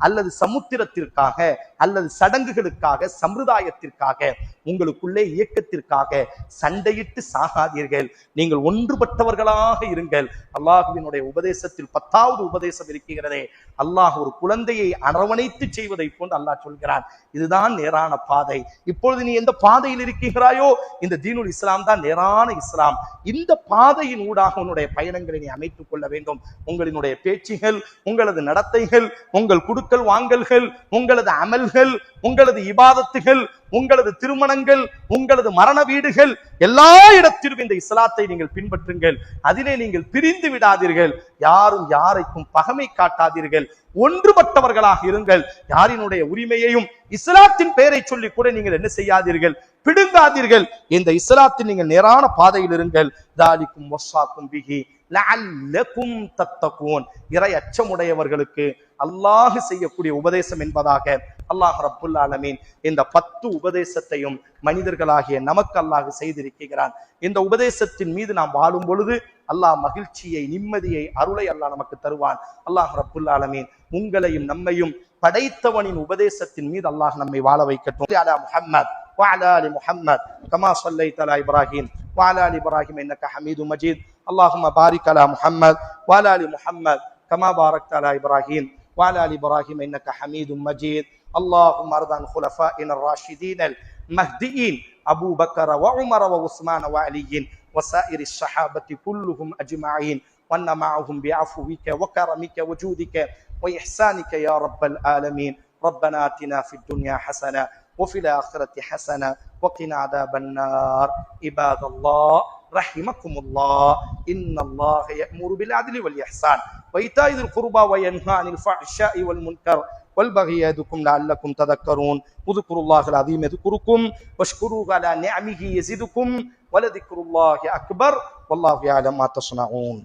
Speaker 1: அல்லது சமுத்திரத்திற்காக, அல்லது சடங்குகளுக்காக, சம்பிரதாயத்திற்காக, உங்களுக்குள்ளே இயக்கத்திற்காக சண்டையிட்டு சாகாதீர்கள். நீங்கள் ஒன்றுபட்டவர்களாக இருங்கள். அல்லாஹுவினுடைய உபதேசத்தில் 10வது உபதேசம் இருக்கிறதே, அல்லாஹ் ஒரு குழந்தையை அரவணைத்து செய்வதை போன்று அல்லாஹ் சொல்கிறான். இதுதான் நேரான பாதை. இப்பொழுது நீ எந்த பாதையில் இருக்கிறாயோ இந்த தீனுல் இஸ்லாம் தான் நேரான இஸ்லாம். இந்த பாதையின் ஊடாக உன்னுடைய பயணங்களை நீ அமைத்துக் கொள்ள வேண்டும். உங்களினுடைய பேச்சுகள், உங்களது நடத்தைகள், உங்கள் குடுக்கல் வாங்கல்கள், உங்களது அமல்கள், உங்களது இபாதத்துகள், உங்களது திருமணங்கள், உங்களது மரண வீடுகள், எல்லா இடத்திலும் இந்த இஸ்லாத்தை நீங்கள் பின்பற்றுங்கள். அதிலே நீங்கள் பிரிந்து விடாதீர்கள். யாரும் யாரைக்கும் பகமை காட்டாதீர்கள். ஒன்றுபட்டவர்களாக இருங்கள். யாரினுடைய உரிமையையும் இஸ்லாத்தின் பெயரை சொல்லி கூட நீங்கள் என்ன செய்யாதீர்கள், பிடுங்காதீர்கள். இந்த இஸ்லாத்தின் நீங்கள் நேரான பாதையில் இருங்கள். தாலிக்கும் வஸ்ஸாக்கும் பிஹி லஅல்லகும் தத்தகூன், இறை அச்சமுடையவர்களுக்கு அல்லாஹ் செய்யக்கூடிய உபதேசம் என்பதாக அல்லாஹ் ரப்புல் ஆலமீன் இந்த 10 உபதேசத்தையும் மனிதர்களாகிய நமக்கு அல்லாஹ் செய்திருக்கிறான். இந்த உபதேசத்தின் மீது நாம் வாழும் பொழுது அல்லாஹ் மகிழ்ச்சியை, நிம்மதியை, அருளை அல்லாஹ் நமக்கு தருவான். அல்லாஹ் ரப்புல் ஆலமீன் உங்களையும் நம்மையும் படைத்தவனின் உபதேசத்தின் மீது அல்லாஹ் நம்மை வாழ வைக்கட்டும். அலா முஹம்மத் வஅலா ஆலி முஹம்மத் கமா ஸல்லைத அலா இப்ராஹீம் வஅலா ஆலி இப்ராஹீம் இன்னக ஹமீதும் மஜீத். அல்லாஹும்ம பாரிக் அலா முஹம்மத் வஅலா ஆலி முஹம்மத் கமா பாரக்த அலா இப்ராஹீம் وعلى آل إبراهيم إنك حميد مجيد. اللهم ارض عن خلفائنا الراشدين المهديين أبو بكر وعمر وعثمان وعلي وسائر الصحابة كلهم أجمعين، وأن معهم بعفوك وكرمك وجودك وإحسانك يا رب العالمين. ربنا آتنا في الدنيا حسنة وفي الآخرة حسنة وقنا عذاب النار. عباد الله رحمكم الله، إن الله يأمر بالعدل والإحسان وإيتاء ذي القربى وينهى عن الفحشاء والمنكر والبغي يعظكم لعلكم تذكرون. اذكروا الله العظيم يذكركم واشكروه على نعمه يزدكم ولذكر الله أكبر والله يعلم ما تصنعون.